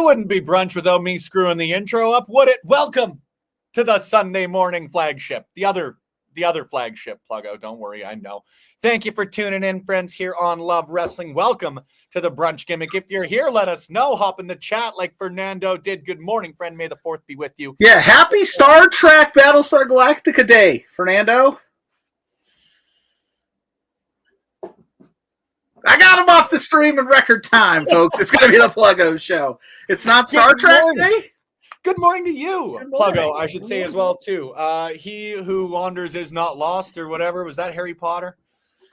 Wouldn't be brunch without me screwing the intro up, would it? Welcome to the Sunday morning flagship, the other flagship, Pluggo. Don't worry, I know. Thank you for tuning in, friends, here on Love Wrestling. Welcome to the brunch gimmick. If you're here, let us know. Hop in the chat like Fernando did. Good morning, friend. May the 4th be with you. Yeah, happy Star Trek Battlestar Galactica Day, Fernando. I got him off the stream in record time, folks. It's going to be the Pluggo show. It's not Star Trek Day? Good morning to you, Pluggo, I should say as well, too. He who wanders is not lost, or whatever. Was that Harry Potter?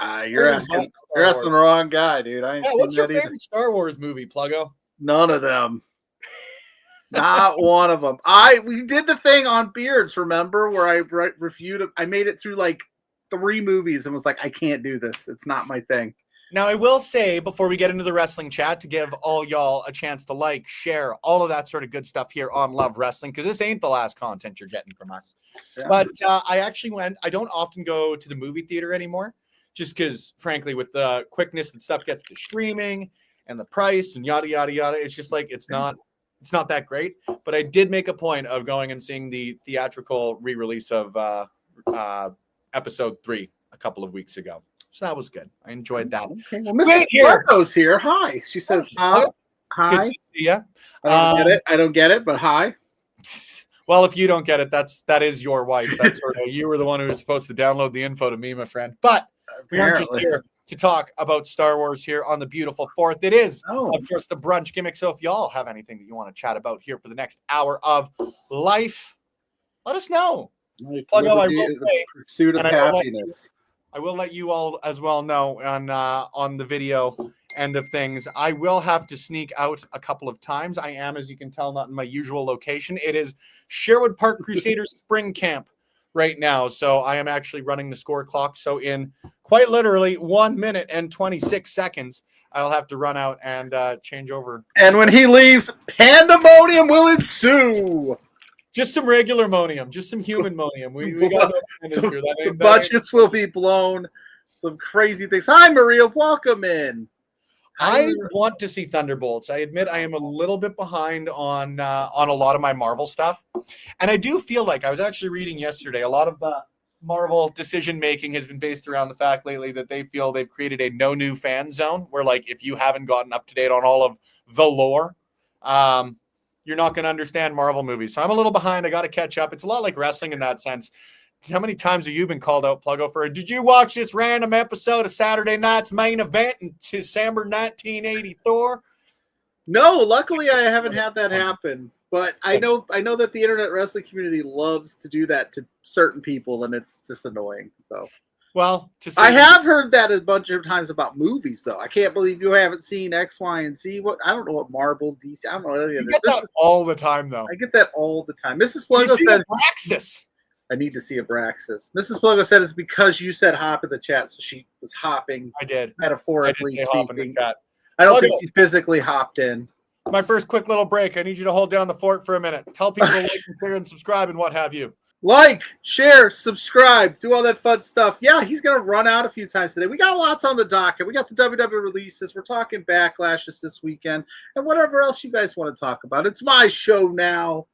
You're asking the wrong guy, dude. What's your favorite Star Wars movie, Pluggo? None of them. Not one of them. We did the thing on Beards, remember, where I reviewed it. I made it through like 3 movies and was like, I can't do this. It's not my thing. Now, I will say, before we get into the wrestling chat, to give all y'all a chance to like, share, all of that sort of good stuff here on Love Wrestling, because this ain't the last content you're getting from us. Yeah. But I don't often go to the movie theater anymore, just because, frankly, with the quickness that stuff gets to streaming and the price and yada, yada, yada, it's just like, it's not that great. But I did make a point of going and seeing the theatrical re-release of episode 3 a couple of weeks ago. So that was good. I enjoyed that. Okay. Well, Mrs. Marco's here. Hi. She says, hi. Good to see ya. I don't get it, but hi. Well, if you don't get it, that is your wife. That's sort of, you were the one who was supposed to download the info to me, my friend. But we aren't just here to talk about Star Wars here on the beautiful 4th. It is, of course, the brunch gimmick. So if y'all have anything that you want to chat about here for the next hour of life, let us know. Pursuit of happiness. I will let you all as well know on the video end of things. I will have to sneak out a couple of times. I am, as you can tell, not in my usual location. It is Sherwood Park Crusaders Spring Camp right now. So I am actually running the score clock. So in quite literally 1 minute and 26 seconds, I'll have to run out and change over. And when he leaves, pandemonium will ensue. Just some regular monium, just some human monium. We got some budgets will be blown. Some crazy things. Hi, Maria. Welcome in. I want to see Thunderbolts. I admit I am a little bit behind on a lot of my Marvel stuff. And I do feel like, I was actually reading yesterday, a lot of the Marvel decision-making has been based around the fact lately that they feel they've created a no new fan zone where, like, if you haven't gotten up to date on all of the lore, you're not going to understand Marvel movies. So I'm a little behind. I got to catch up. It's a lot like wrestling in that sense. How many times have you been called out, Pluggo, for, did you watch this random episode of Saturday Night's Main Event in December 1984? No, luckily I haven't had that happen. But I know that the internet wrestling community loves to do that to certain people, and it's just annoying. So, well, I have heard that a bunch of times about movies, though. I can't believe you haven't seen X, Y, and Z. I don't know what Marvel, DC. I don't know any of this. You get that all the time, though. I get that all the time. Mrs. Pluggo said, Abraxas. I need to see Abraxas. Mrs. Pluggo said it's because you said hop in the chat, so she was hopping. I did. Metaphorically speaking. Hop in the chat. I don't think she physically hopped in. My first quick little break. I need you to hold down the fort for a minute. Tell people to like and share and subscribe and what have you. Like, share, subscribe, do all that fun stuff. Yeah, he's going to run out a few times today. We got lots on the docket. We got the WWE releases. We're talking backlashes this weekend and whatever else you guys want to talk about. It's my show now.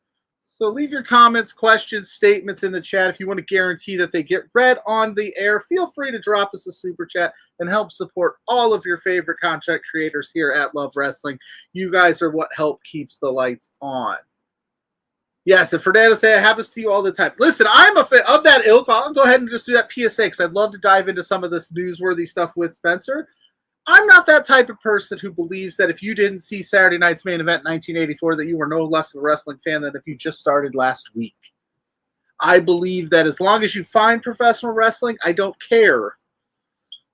So leave your comments, questions, statements in the chat. If you want to guarantee that they get read on the air, feel free to drop us a super chat and help support all of your favorite content creators here at Love Wrestling. You guys are what help keeps the lights on. Yes, and Fernando said it happens to you all the time. Listen, I'm a fan of that ilk. I'll go ahead and just do that PSA because I'd love to dive into some of this newsworthy stuff with Spencer. I'm not that type of person who believes that if you didn't see Saturday Night's Main Event in 1984, that you were no less of a wrestling fan than if you just started last week. I believe that as long as you find professional wrestling, I don't care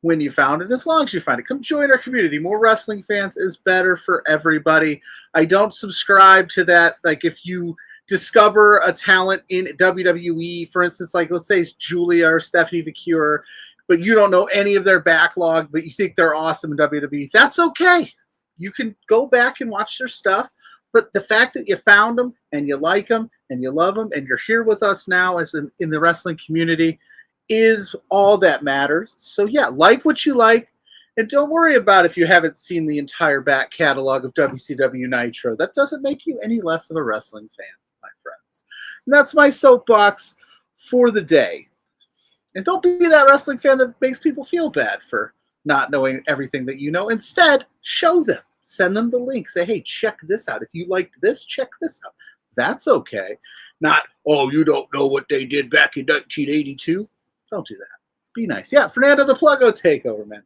when you found it, as long as you find it. Come join our community. More wrestling fans is better for everybody. I don't subscribe to that. Like if you discover a talent in WWE, for instance, like let's say it's Julia or Stephanie Vicure, but you don't know any of their backlog, but you think they're awesome in WWE, that's okay. You can go back and watch their stuff, but the fact that you found them and you like them and you love them and you're here with us now as in the wrestling community is all that matters. So yeah, like what you like, and don't worry about if you haven't seen the entire back catalog of WCW Nitro. That doesn't make you any less of a wrestling fan, my friends. And that's my soapbox for the day. And don't be that wrestling fan that makes people feel bad for not knowing everything that you know. Instead, show them. Send them the link. Say, hey, check this out. If you liked this, check this out. That's okay. Not, oh, you don't know what they did back in 1982. Don't do that. Be nice. Yeah, Fernando the Pluggo takeover, man.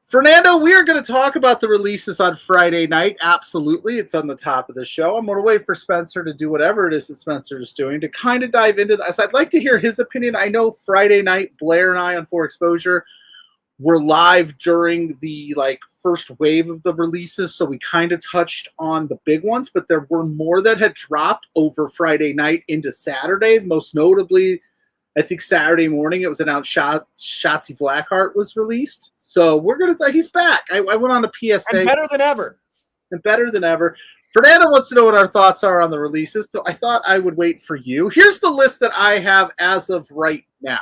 Fernando, we are going to talk about the releases on Friday night. Absolutely. It's on the top of the show. I'm going to wait for Spencer to do whatever it is that Spencer is doing to kind of dive into this. I'd like to hear his opinion. I know Friday night, Blair and I on For Exposure were live during the first wave of the releases, so we kind of touched on the big ones, but there were more that had dropped over Friday night into Saturday. Most notably, I think Saturday morning it was announced Shotzi Blackheart was released. So we're going to – he's back. I went on a PSA. And better than ever. And better than ever. Fernando wants to know what our thoughts are on the releases, so I thought I would wait for you. Here's the list that I have as of right now.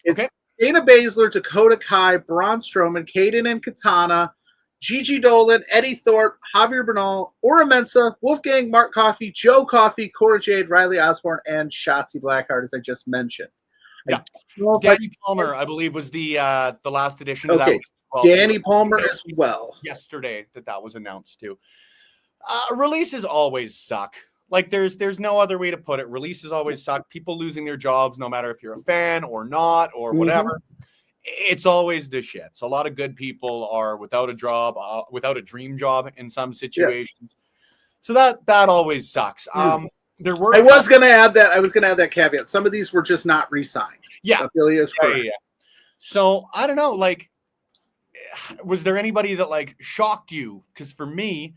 It's okay. Dana Baszler, Dakota Kai, Braun Strowman, Kaden and Katana, Gigi Dolan, Eddie Thorpe, Javier Bernal, Ora Mensa, Wolfgang, Mark Coffey, Joe Coffey, Cora Jade, Riley Osborne, and Shotzi Blackheart, as I just mentioned. Yeah. Danny Palmer, I believe, was the last edition of that. Well, Danny Palmer as well. Yesterday that was announced too. Releases always suck. Like there's no other way to put it. Releases always suck. People losing their jobs, no matter if you're a fan or not or whatever. It's always the shits. A lot of good people are without a job, without a dream job in some situations. Yeah. So that always sucks. There were. I was going to add that caveat. Some of these were just not re-signed. Yeah. Yeah. So I don't know. Was there anybody that shocked you? Because for me,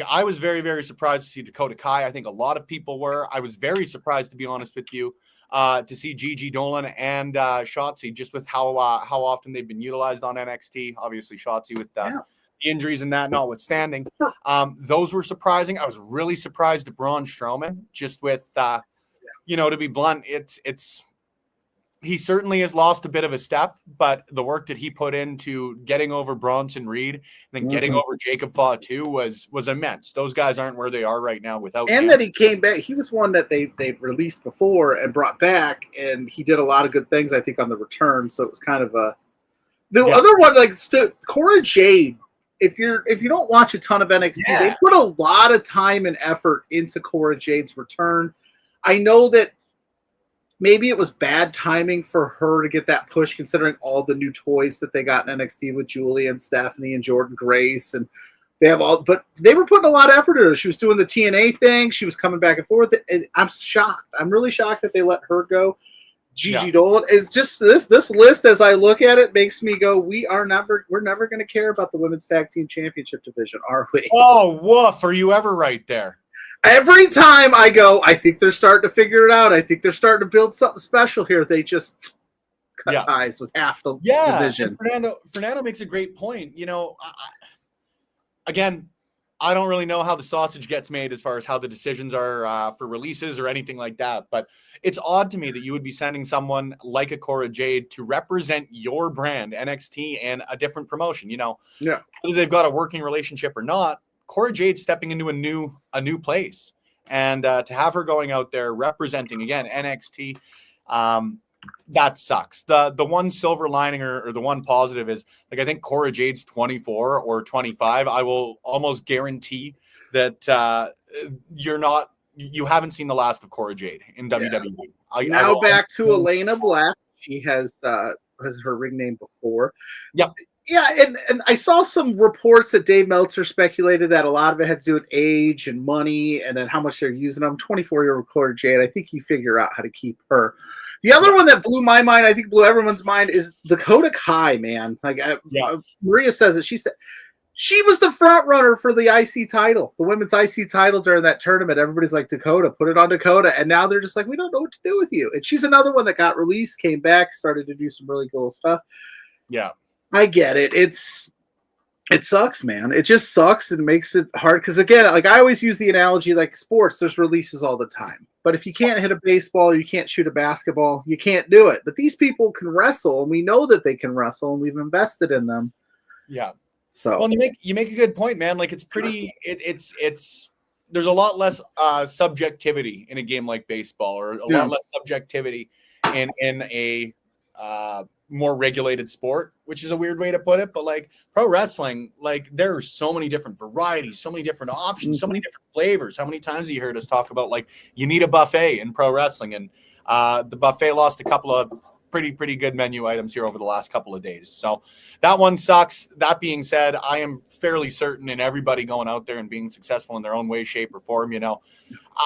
I was very, very surprised to see Dakota Kai. I think a lot of people were. I was very surprised, to be honest with you, to see Gigi Dolan and Shotzi, just with how often they've been utilized on NXT. Obviously, Shotzi with the injuries and that notwithstanding. Those were surprising. I was really surprised at Braun Strowman, just with, to be blunt, he certainly has lost a bit of a step, but the work that he put into getting over Bronson Reed and then getting over Jacob Fatu was immense. Those guys aren't where they are right now without him. And that he came back. He was one that they released before and brought back, and he did a lot of good things, I think, on the return. So it was kind of a – the other one, Cora Jade if you don't watch a ton of NXT, they put a lot of time and effort into Cora Jade's return. I know that maybe it was bad timing for her to get that push, considering all the new toys that they got in NXT with Julia and Stephanie and Jordan Grace, and they have all. But they were putting a lot of effort into her. She was doing the TNA thing. She was coming back and forth. And I'm shocked. I'm really shocked that they let her go. Gigi Dolan is just this list. As I look at it, makes me go, we're never going to care about the women's tag team championship division, are we? Oh, woof! Are you ever right there? Every time I go, I think they're starting to figure it out. I think they're starting to build something special here. They just cut ties with half the division. And Fernando makes a great point. You know, again, I don't really know how the sausage gets made as far as how the decisions are for releases or anything like that. But it's odd to me that you would be sending someone like a Cora Jade to represent your brand, NXT, and a different promotion. You know, whether they've got a working relationship or not, Cora Jade stepping into a new place, and to have her going out there representing again NXT, that sucks. The one silver lining or the one positive is, like, I think Cora Jade's 24 or 25. I will almost guarantee that you haven't seen the last of Cora Jade in WWE. Now back to Elena Black. She has her ring name before. Yep. Yeah, and I saw some reports that Dave Meltzer speculated that a lot of it had to do with age and money and then how much they're using them. 24-year-old Cora Jade, I think you figure out how to keep her. The other one that blew my mind, I think blew everyone's mind, is Dakota Kai, man. Like Maria says it. She said she was the front runner for the IC title, the women's IC title during that tournament. Everybody's like, Dakota, put it on Dakota. And now they're just like, we don't know what to do with you. And she's another one that got released, came back, started to do some really cool stuff. Yeah. I get it. It sucks, man. It just sucks and makes it hard. Because again, like I always use the analogy, like sports, there's releases all the time. But if you can't hit a baseball, you can't shoot a basketball, you can't do it. But these people can wrestle, and we know that they can wrestle, and we've invested in them. Yeah. So well, you make a good point, man. Like it's pretty. It's there's a lot less subjectivity in a game like baseball, or a lot less subjectivity in a more regulated sport, which is a weird way to put it, but like pro wrestling, like there are so many different varieties, so many different options, so many different flavors. How many times have you heard us talk about like you need a buffet in pro wrestling? And the buffet lost a couple of pretty good menu items here over the last couple of days. So that one sucks. That being said, I am fairly certain in everybody going out there and being successful in their own way, shape, or form. You know,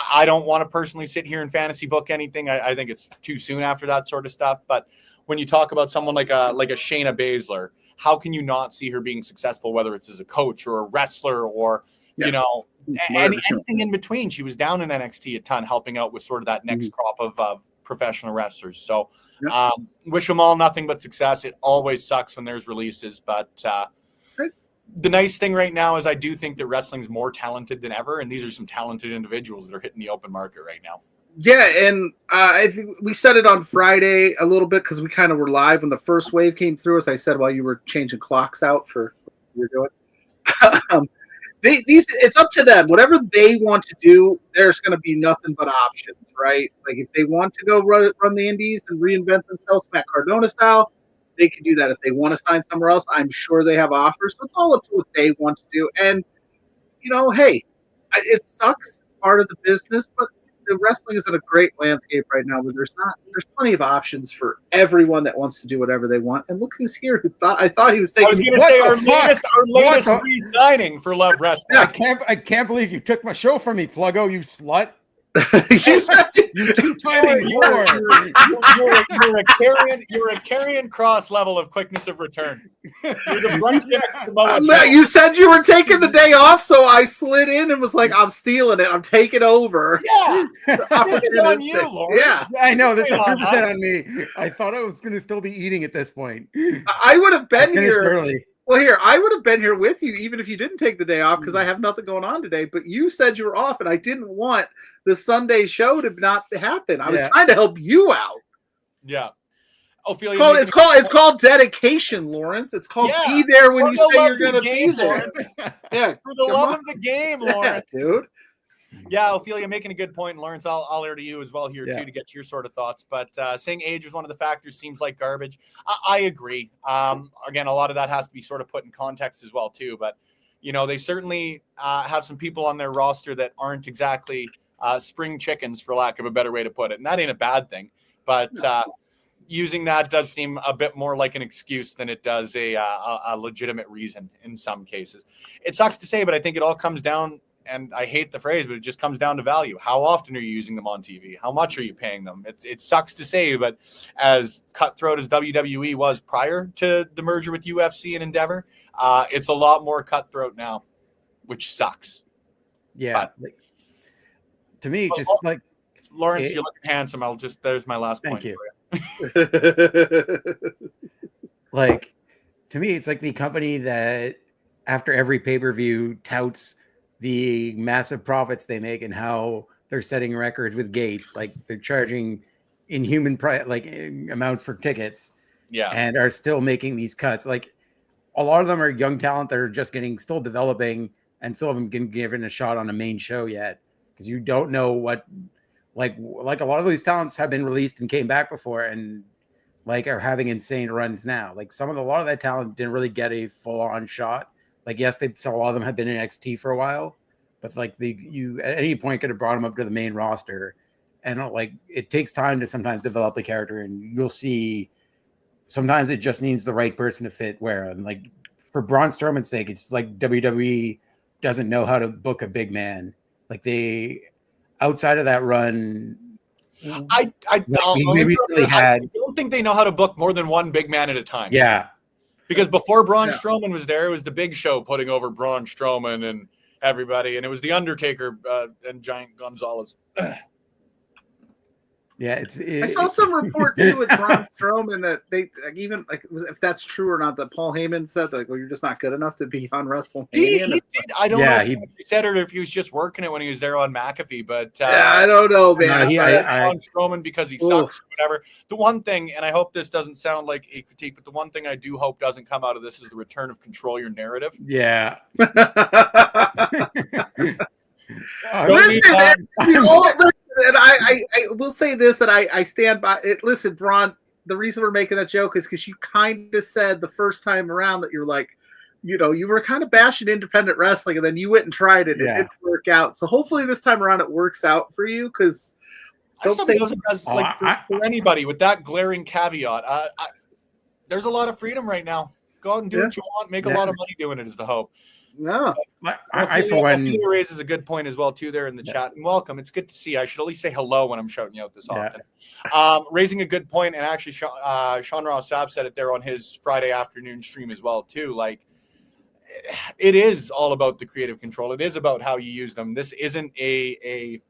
I don't want to personally sit here and fantasy book anything. I think it's too soon after that sort of stuff. But when you talk about someone like a Shayna Baszler, how can you not see her being successful, whether it's as a coach or a wrestler or, you know, anything in between? She was down in NXT a ton, helping out with sort of that next crop of professional wrestlers. So wish them all nothing but success. It always sucks when there's releases, but the nice thing right now is I do think that wrestling's more talented than ever, and these are some talented individuals that are hitting the open market right now. Yeah, and I think we said it on Friday a little bit because we kind of were live when the first wave came through, as I said, while you were changing clocks out for what you were doing. It's up to them. Whatever they want to do, there's going to be nothing but options, right? Like if they want to go run the indies and reinvent themselves Matt Cardona style, they can do that. If they want to sign somewhere else, I'm sure they have offers. So it's all up to what they want to do. And, you know, hey, it sucks. It's part of the business, but the wrestling is in a great landscape right now where there's plenty of options for everyone that wants to do whatever they want. And look who's here. I thought he was taking. I was going to say our latest re-signing for Love Wrestling. I can't believe you took my show from me, Pluggo, you slut. You said you're a Karrion Kross level of quickness of return. You're the you said you were taking the day off, so I slid in and was like, I'm stealing it. I'm taking over. Yeah. This is on you, Lawrence. Yeah. I know. That's 100% on me. I thought I was going to still be eating at this point. I would have been here early. Well, I would have been here with you even if you didn't take the day off because I have nothing going on today. But you said you were off, and I didn't want the Sunday show to not happen. I was trying to help you out. Yeah. Ophelia, it's called dedication, Lawrence. It's called be there when you say you're going to be there. Yeah. For the love of the game, Lawrence. Dude. Yeah, Ophelia making a good point. And Lawrence, I'll air to you as well here Yeah. too to get your sort of thoughts. But saying age is one of the factors seems like garbage. I agree. Again, a lot of that has to be sort of put in context as well too. But they certainly have some people on their roster that aren't exactly spring chickens, for lack of a better way to put it, and that ain't a bad thing. But using that does seem a bit more like an excuse than it does a legitimate reason in some cases. It sucks to say, but I think it all comes down. And I hate the phrase, but it just comes down to value. How often are you using them on TV? How much are you paying them? It sucks to say, but as cutthroat as WWE was prior to the merger with UFC and Endeavor, it's a lot more cutthroat now, which sucks. Yeah. To me, just like Lawrence, you're looking handsome. There's my last point. Thank you. For you. Like, to me, it's like the company that after every pay-per-view touts the massive profits they make and how they're setting records with gates, like they're charging inhuman amounts for tickets, and are still making these cuts. Like, a lot of them are young talent that are just still developing and still haven't been given a shot on a main show yet, because you don't know what, like a lot of these talents have been released and came back before and are having insane runs now. Like, a lot of that talent didn't really get a full-on shot. Like, yes, a lot of them have been in NXT for a while, but you at any point could have brought them up to the main roster. And it takes time to sometimes develop the character, and you'll see sometimes it just needs the right person to fit where. And for Braun Strowman's sake, it's like WWE doesn't know how to book a big man. Like, they, outside of that run, I don't think they know how to book more than one big man at a time. Yeah. Because before Braun Strowman was there, it was the Big Show putting over Braun Strowman and everybody, and it was the Undertaker and Giant Gonzalez. Yeah, I saw some report too with Braun Strowman that they if that's true or not, that Paul Heyman said well, you're just not good enough to be on WrestleMania. He did. I don't know if he said it or if he was just working it when he was there on McAfee, but I don't know, man. Braun Strowman because he sucks or whatever. The one thing, and I hope this doesn't sound like a critique, but the one thing I do hope doesn't come out of this is the return of control your narrative. Yeah. Listen, and I will say this, that I stand by it. Listen, Braun, the reason we're making that joke is because you kind of said the first time around that you're like, you were kind of bashing independent wrestling, and then you went and tried it, and it didn't work out. So hopefully this time around it works out for you, because don't say it does, for anybody with that glaring caveat. There's a lot of freedom right now. Go out and do what you want. Make a lot of money doing it is the hope. No, I for one raises a good point as well too there in the chat, and welcome. It's good to see you. I should at least say hello when I'm shouting you out this often. Raising a good point, and actually Sean Ross Sapp said it there on his Friday afternoon stream as well too. Like, it is all about the creative control. It is about how you use them. This isn't a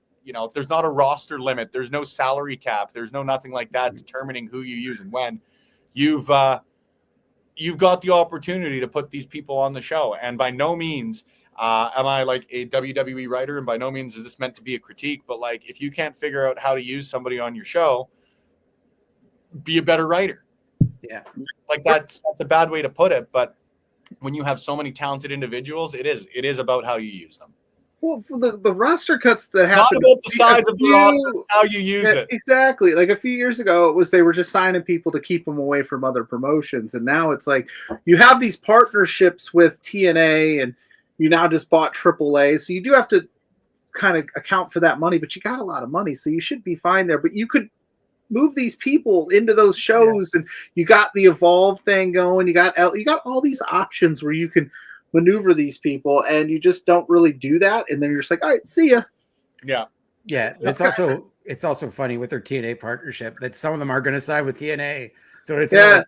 there's not a roster limit. There's no salary cap. There's no nothing like that determining who you use and when. You've got the opportunity to put these people on the show. And by no means am I like a WWE writer, and by no means is this meant to be a critique, but if you can't figure out how to use somebody on your show, be a better writer. Yeah. That's a bad way to put it, but when you have so many talented individuals, it is about how you use them. Well, for the roster cuts that happen, not about the size of the roster, how you use it. Exactly. Like a few years ago, it was they were just signing people to keep them away from other promotions, and now it's like you have these partnerships with TNA, and you now just bought AAA, so you do have to kind of account for that money. But you got a lot of money, so you should be fine there. But you could move these people into those shows, and you got the Evolve thing going. You got all these options where you can maneuver these people, and you just don't really do that, and then you're just like, all right, see ya. Yeah it's also funny with their TNA partnership that some of them are going to sign with TNA, so it's like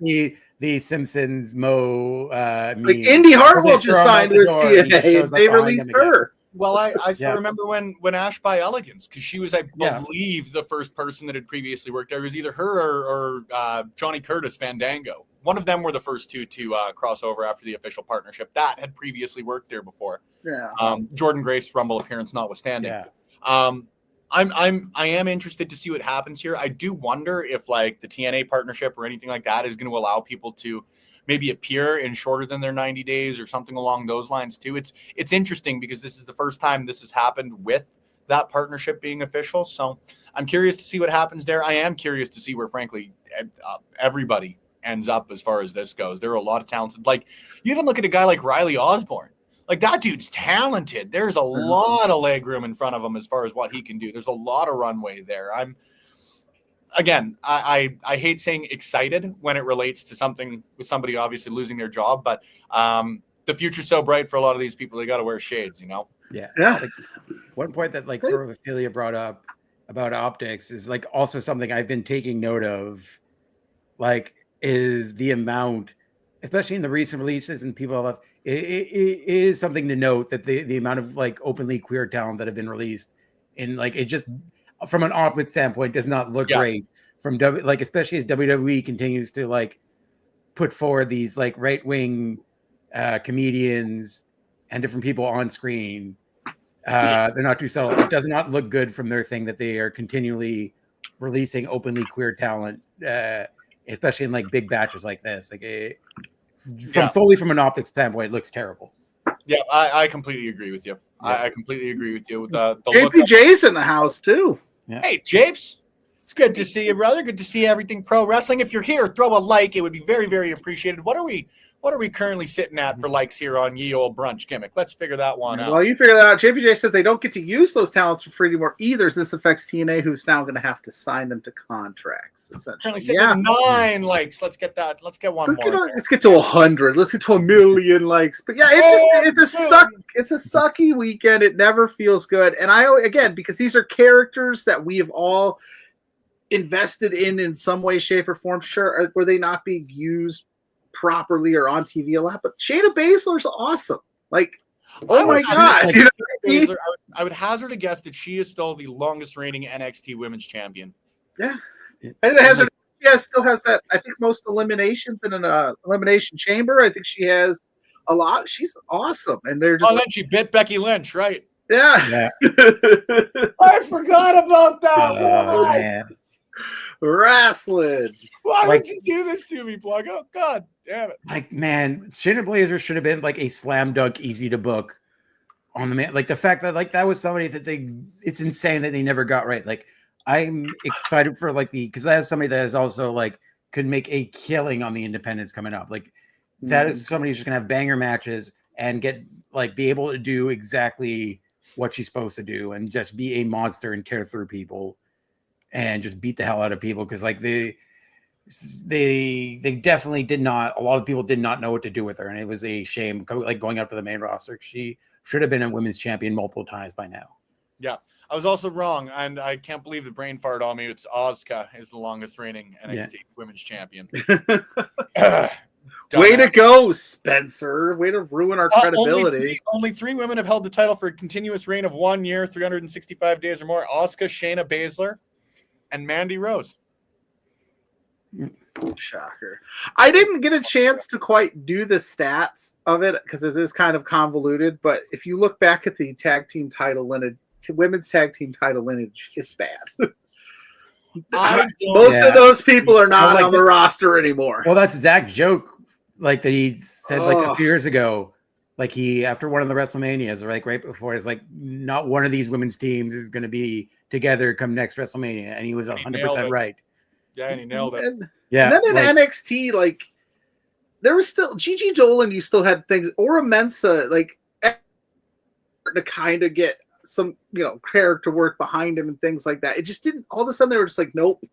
the Simpsons like Indy Hartwell just signed with TNA, and they released her. Well, I still remember when Ash by Elegance, because she was, I believe, the first person that had previously worked there. It was either her or Johnny Curtis Fandango. One of them were the first two to cross over after the official partnership. That had previously worked there before. Yeah. Jordan Grace Rumble appearance notwithstanding. Yeah. I am interested to see what happens here. I do wonder if the TNA partnership or anything like that is going to allow people to maybe appear in shorter than their 90 days or something along those lines too. It's interesting because this is the first time this has happened with that partnership being official. So I'm curious to see what happens there. I am curious to see where, frankly, everybody ends up as far as this goes. There are a lot of talented, like, you even look at a guy like Riley Osborne. Like, that dude's talented. There's a lot of leg room in front of him as far as what he can do. There's a lot of runway there. I hate saying excited when it relates to something with somebody obviously losing their job, but the future's so bright for a lot of these people. They got to wear shades, you know? Yeah. Yeah. Like, one point that like sort of Ophelia brought up about optics is like also something I've been taking note of, like, is the amount, especially in the recent releases and people have, it is something to note that the amount of like openly queer talent that have been released, and like it just from an optic standpoint does not look great from like, especially as WWE continues to like put forward these like right-wing comedians and different people on screen. They're not too subtle. It does not look good from their thing that they are continually releasing openly queer talent, especially in like big batches like this. Like solely from an optics standpoint, it looks terrible. Yeah, I completely agree with you. Yeah. I completely agree with you. The JPJ's in the house too. Yeah. Hey, Japes. It's good to see you, brother. Good to see everything pro wrestling. If you're here, throw a like. It would be very, very appreciated. What are we currently sitting at for likes here on Ye Old Brunch Gimmick? Let's figure that one out. Well, you figure that out. JPJ said they don't get to use those talents for free anymore either. So this affects TNA, who's now going to have to sign them to contracts. Essentially, yeah. 9 likes. Let's get that. Let's get one more. Let's get to 100. Let's get to 1 million likes. But yeah, it's a sucky weekend. It never feels good. And again, because these are characters that we have all invested in some way, shape, or form. Sure, were they not being used properly or on TV a lot? But Shayna Baszler's awesome. Like, oh my god! You know what I mean? I would hazard a guess that she is still the longest reigning NXT Women's Champion. Yeah, and still has that. I think most eliminations in an elimination chamber. I think she has a lot. She's awesome, and they're just. Oh, then she bit Becky Lynch, right? Yeah. I forgot about that. Oh man. Wrestling. Why would you do this to me, Plug? Oh, God damn it. Like, man, Shayna Baszler should have been like a slam dunk, easy to book on the man. Like, the fact that like that was somebody that it's insane that they never got right. Like, I'm excited for like because I have somebody that is also like could make a killing on the independents coming up. Like, that is somebody who's just gonna have banger matches and be able to do exactly what she's supposed to do and just be a monster and tear through people and just beat the hell out of people, because like they definitely did not. A lot of people did not know what to do with her, and it was a shame. Like, going up to the main roster, she should have been a women's champion multiple times by now. Yeah, I was also wrong, and I can't believe the brain fart on me. It's Asuka is the longest reigning NXT Women's Champion. Way to go, Spencer. Way to ruin our credibility. Only three women have held the title for a continuous reign of 1 year, 365 days or more. Asuka, Shayna Baszler, and Mandy Rose. Shocker. I didn't get a chance to quite do the stats of it because it is kind of convoluted, but if you look back at the tag team title lineage, women's tag team title lineage, it's bad. Most of those people are not on the roster anymore. Well, that's Zach's joke, like that he said like a few years ago. Like, he, after one of the WrestleManias, like right before, is like, not one of these women's teams is going to be together come next WrestleMania, and he was 100% right. Yeah, and he nailed it. And then in NXT, like, there was still Gigi Dolan. You still had things, Ora Mensa, like, to kind of get some, character work behind him and things like that. It just didn't. All of a sudden, they were just like, nope.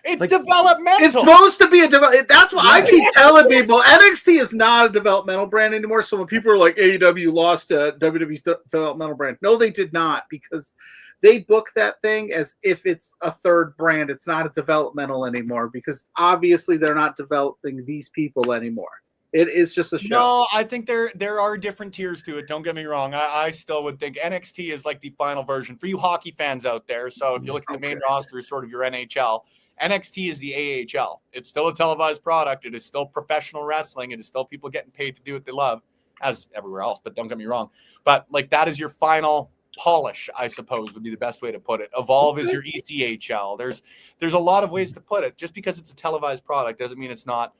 It's like, developmental. It's supposed to be a development. That's what I keep telling people. NXT is not a developmental brand anymore. So when people are like, AEW lost to WWE's developmental brand, no, they did not, because they book that thing as if it's a third brand. It's not a developmental anymore, because obviously they're not developing these people anymore. It is just a show. No, I think there are different tiers to it. Don't get me wrong. I still would think NXT is like the final version for you hockey fans out there. So if you look at the main roster as sort of your NHL, NXT is the AHL. It's still a televised product. It is still professional wrestling. It is still people getting paid to do what they love, as everywhere else. But don't get me wrong. But like, that is your final polish, I suppose, would be the best way to put it. Evolve is your ECHL. There's a lot of ways to put it. Just because it's a televised product doesn't mean it's not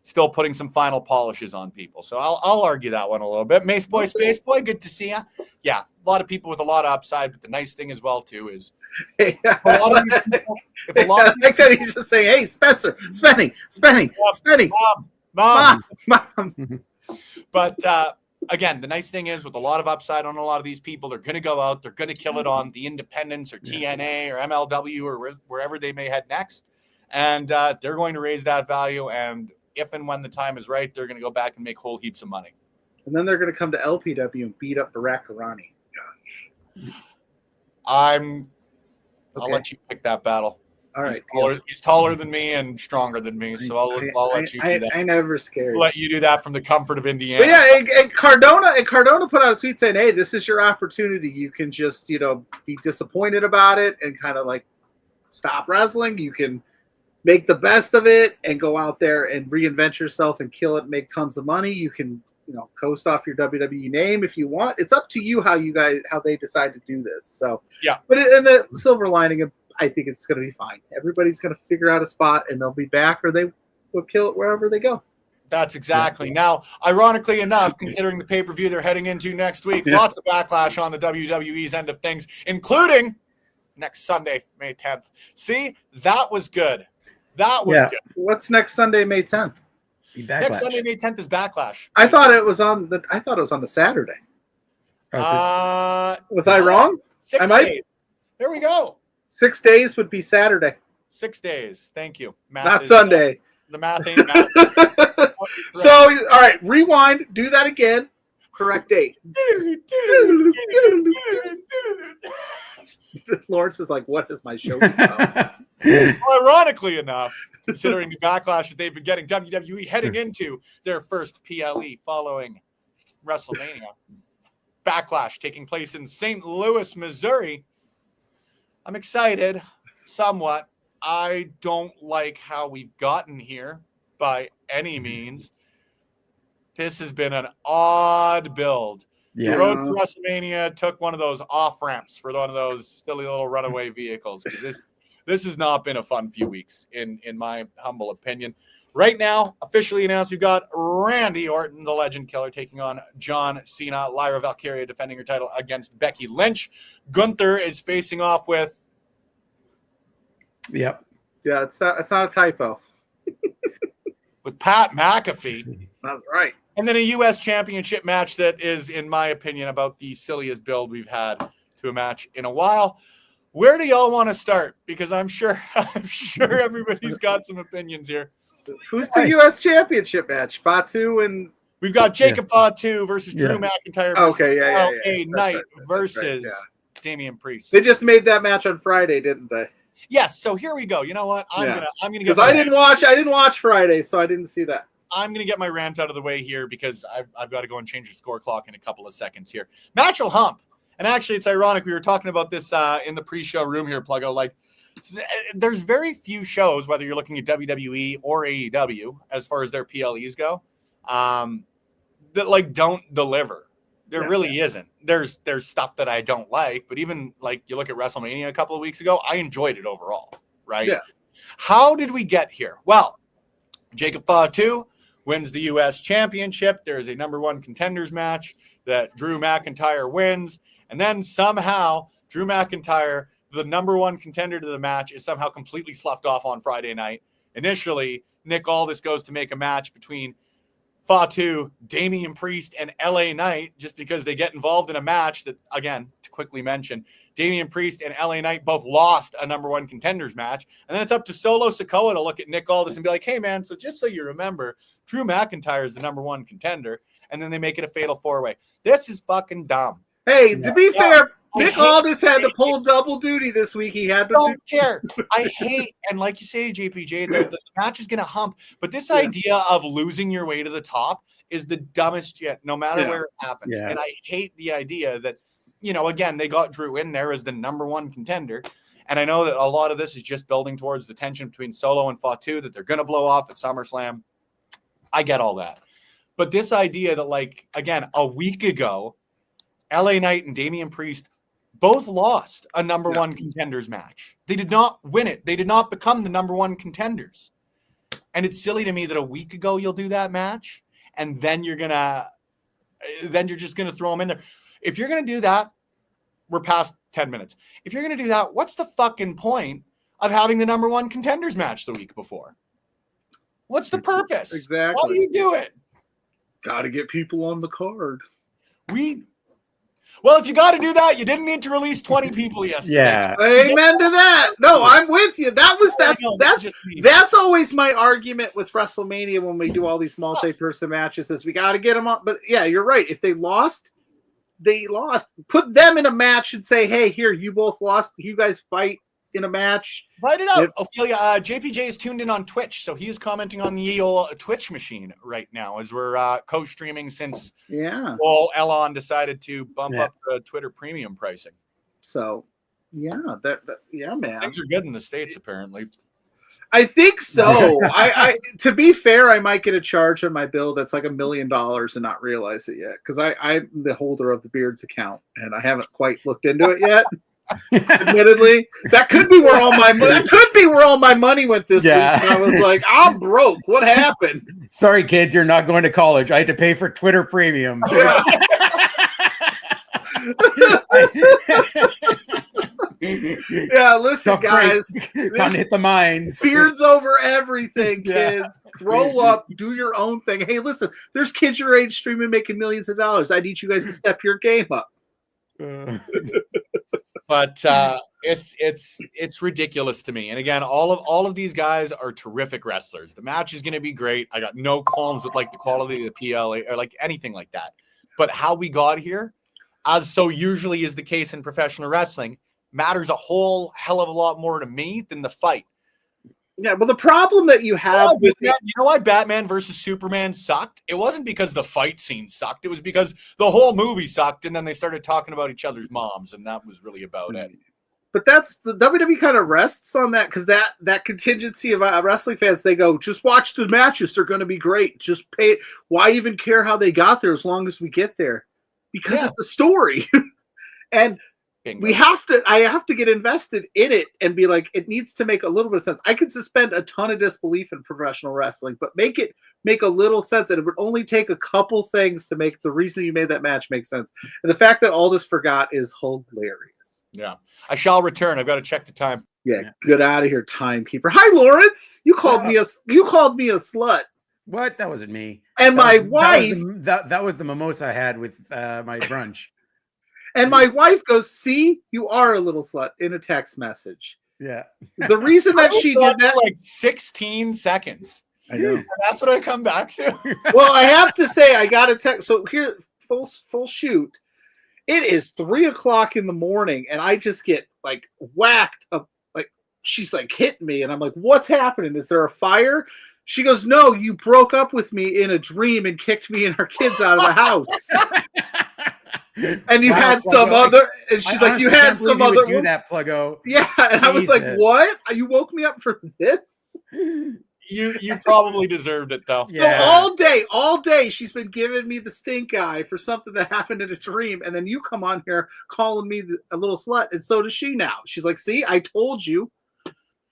still putting some final polishes on people. So I'll argue that one a little bit. Mace Boy, Space Boy, good to see ya. Yeah, a lot of people with a lot of upside, but the nice thing as well too is I if like that he's just saying, "Hey, Spencer, spending." Mom. Mom. But again, the nice thing is with a lot of upside on a lot of these people, they're going to go out, they're going to kill it on the independents or TNA or MLW or wherever they may head next. And they're going to raise that value. And if and when the time is right, they're going to go back and make whole heaps of money. And then they're going to come to LPW and beat up Barack Irani. I'll let you pick that battle. All right. He's taller than me and stronger than me, so I'll let you do that. I never scared. I'll let you do that from the comfort of Indiana. But yeah, and Cardona put out a tweet saying, "Hey, this is your opportunity. You can just, be disappointed about it and kind of like stop wrestling. You can make the best of it and go out there and reinvent yourself and kill it, make tons of money. You can, coast off your WWE name if you want. It's up to you how they decide to do this." So yeah. But in the silver lining, I think it's going to be fine. Everybody's going to figure out a spot and they'll be back, or they will kill it wherever they go. That's exactly. Now, ironically enough, considering the pay-per-view they're heading into next week, lots of backlash on the WWE's end of things, including next Sunday, May 10th. See, that was good. That was good. What's next Sunday, May 10th? Next Sunday, May 10th is Backlash. I thought it was on the Saturday. Was I wrong? 6 days. There we go. 6 days would be Saturday. 6 days. Thank you. Not Sunday. The math ain't math. So, all right, rewind. Do that again. Correct date. Lawrence is like, what is my show about? Ironically enough, considering the backlash that they've been getting, WWE heading into their first PLE following WrestleMania. Backlash taking place in St. Louis, Missouri. I'm excited, somewhat. I don't like how we've gotten here by any means. This has been an odd build. Yeah. The road to WrestleMania took one of those off ramps for one of those silly little runaway vehicles, because this has not been a fun few weeks, in my humble opinion. Right now, officially announced, we've got Randy Orton, the Legend Killer, taking on John Cena. Lyra Valkyria defending her title against Becky Lynch. Gunther is facing off with... Yep. Yeah, it's not a typo. with Pat McAfee. That's right. And then a U.S. Championship match that is, in my opinion, about the silliest build we've had to a match in a while. Where do y'all want to start? Because I'm sure everybody's got some opinions here. Who's the U.S. Championship match? Fatu and... We've got Jacob Fatu versus Drew McIntyre versus LA Knight versus Damian Priest. They just made that match on Friday, didn't they? Yes. So here we go. You know what? I'm gonna get, because I didn't watch Friday, so I didn't see that. I'm gonna get my rant out of the way here because I've got to go and change the score clock in a couple of seconds here. Match will hump. And actually, it's ironic. We were talking about this in the pre-show room here, Pluggo. Like, there's very few shows, whether you're looking at WWE or AEW, as far as their PLEs go, that like don't deliver. There really isn't. There's stuff that I don't like, but even like you look at WrestleMania a couple of weeks ago, I enjoyed it overall. Right? Yeah. How did we get here? Well, Jacob Fatu wins the U.S. Championship. There is a number one contenders match that Drew McIntyre wins. And then somehow Drew McIntyre, the number one contender to the match, is somehow completely sloughed off on Friday night. Initially, Nick Aldis goes to make a match between Fatu, Damian Priest, and LA Knight just because they get involved in a match that, again, to quickly mention, Damian Priest and LA Knight both lost a number one contenders match. And then it's up to Solo Sikoa to look at Nick Aldis and be like, hey, man, so just so you remember, Drew McIntyre is the number one contender. And then they make it a fatal four-way. This is fucking dumb. Hey, to be fair, Nick Aldis had to pull double duty this week. He had to. Don't care. I hate, and like you say, JPJ, the match is going to hump. But this idea of losing your way to the top is the dumbest yet, no matter where it happens. Yeah. And I hate the idea that, again, they got Drew in there as the number one contender. And I know that a lot of this is just building towards the tension between Solo and Fatu that they're going to blow off at SummerSlam. I get all that. But this idea that, like, again, a week ago, LA Knight and Damian Priest both lost a number one contenders match. They did not win it. They did not become the number one contenders. And it's silly to me that a week ago you'll do that match, and then you're just gonna throw them in there. If you're gonna do that, we're past 10 minutes. If you're gonna do that, what's the fucking point of having the number 1 contenders match the week before? What's the purpose? Exactly. Why do you do it? Got to get people on the card. Well, if you got to do that, you didn't need to release 20 people yesterday. Yeah. Amen to that. No, I'm with you. That's always my argument with WrestleMania when we do all these multi-person matches is we got to get them up. But yeah, you're right. If they lost. Put them in a match and say, hey, here, you both lost. You guys fight in a match. Fight it out. Ophelia, JPJ is tuned in on Twitch, so he is commenting on the old Twitch machine right now as we're co-streaming since Elon decided to bump up the Twitter premium pricing. So, yeah, man. Things are good in the States, apparently. I think so. I to be fair, I might get a charge on my bill that's like $1 million and not realize it yet because I'm the holder of the Beards account and I haven't quite looked into it yet. Admittedly, that could be where all my money went this week. And I was like, I'm broke. What happened? Sorry, kids, you're not going to college. I had to pay for Twitter Premium. Yeah, listen, guys. Can't hit the mines. Beards over everything, kids. Grow up, do your own thing. Hey, listen, there's kids your age streaming making millions of dollars. I need you guys to step your game up. But it's ridiculous to me. And again, all of these guys are terrific wrestlers. The match is going to be great. I got no qualms with like the quality of the PLA or like anything like that. But how we got here, as so usually is the case in professional wrestling, matters a whole hell of a lot more to me than the fight. Yeah, but the problem that you have you know why Batman versus Superman sucked? It wasn't because the fight scene sucked. It was because the whole movie sucked, and then they started talking about each other's moms, and that was really about it. But that's the WWE kind of rests on that because that contingency of wrestling fans, they go, just watch the matches. They're going to be great. Just pay it. Why even care how they got there as long as we get there? Because it's a story. And Bingo. I have to get invested in it and be like, it needs to make a little bit of sense. I could suspend a ton of disbelief in professional wrestling, but make a little sense. And it would only take a couple things to make the reason you made that match make sense. And the fact that Aldis forgot is hilarious. Yeah. I shall return. I've got to check the time. Yeah. Get out of here, timekeeper. Hi, Lawrence. You called me a slut. What? That wasn't me. And my wife. That was the mimosa I had with my brunch. And my wife goes, see, you are a little slut in a text message. Yeah. The reason that she did that. Like 16 seconds. I know. And that's what I come back to. Well, I have to say, I got a text. So here, full shoot. It is 3:00 in the morning, and I just get like whacked up. Like she's like hitting me, and I'm like, what's happening? Is there a fire? She goes, no, you broke up with me in a dream and kicked me and our kids out of the house. And you had some other, and she's like, you had some other. Do that, Pluggo. Yeah, and I was like, what? You woke me up for this? You probably deserved it though. Yeah. So all day, she's been giving me the stink eye for something that happened in a dream, and then you come on here calling me a little slut, and so does she now. She's like, see, I told you.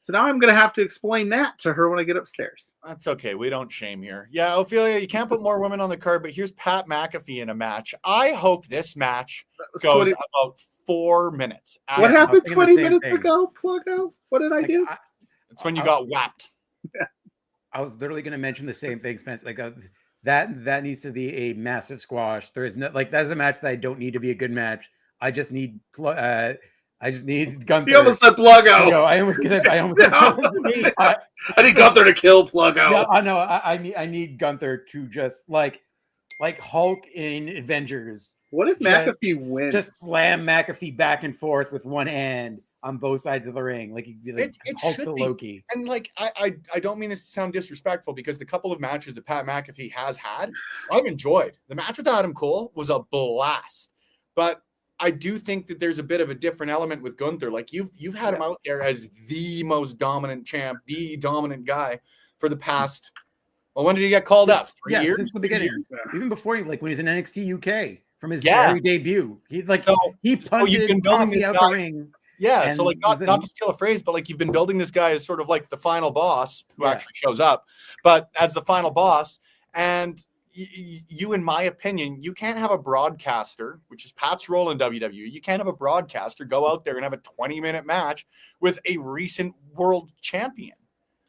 So now I'm going to have to explain that to her when I get upstairs. That's okay. We don't shame here. Yeah, Ophelia, you can't put more women on the card, but here's Pat McAfee in a match. I hope this match goes about 4 minutes. What happened 20 minutes ago, Pluggo? What did I do? It's when you got whapped. Yeah. I was literally going to mention the same thing, Spence. Like that needs to be a massive squash. There is no that's a match that I don't need to be a good match. I just need Gunther. You almost said Pluggo. I almost said I need Gunther to kill Pluggo. Yeah, I know. I need Gunther to just like Hulk in Avengers. What if McAfee wins? Just slam McAfee back and forth with one hand on both sides of the ring, like Hulk to Loki. And like I don't mean this to sound disrespectful because the couple of matches that Pat McAfee has had, I've enjoyed. The match with Adam Cole was a blast, but I do think that there's a bit of a different element with Gunther. Like you've had him out there as the most dominant champ, the dominant guy for the past. Well, when did he get called up? 3 years? Since the beginning. Even before when he was in NXT UK from his very debut. He punted Coffee out the ring. Yeah, And so like not to steal a phrase, but like you've been building this guy as sort of like the final boss who actually shows up, but as the final boss. And you, in my opinion, you can't have a broadcaster, which is Pat's role in WWE. You can't have a broadcaster go out there and have a 20-minute match with a recent world champion.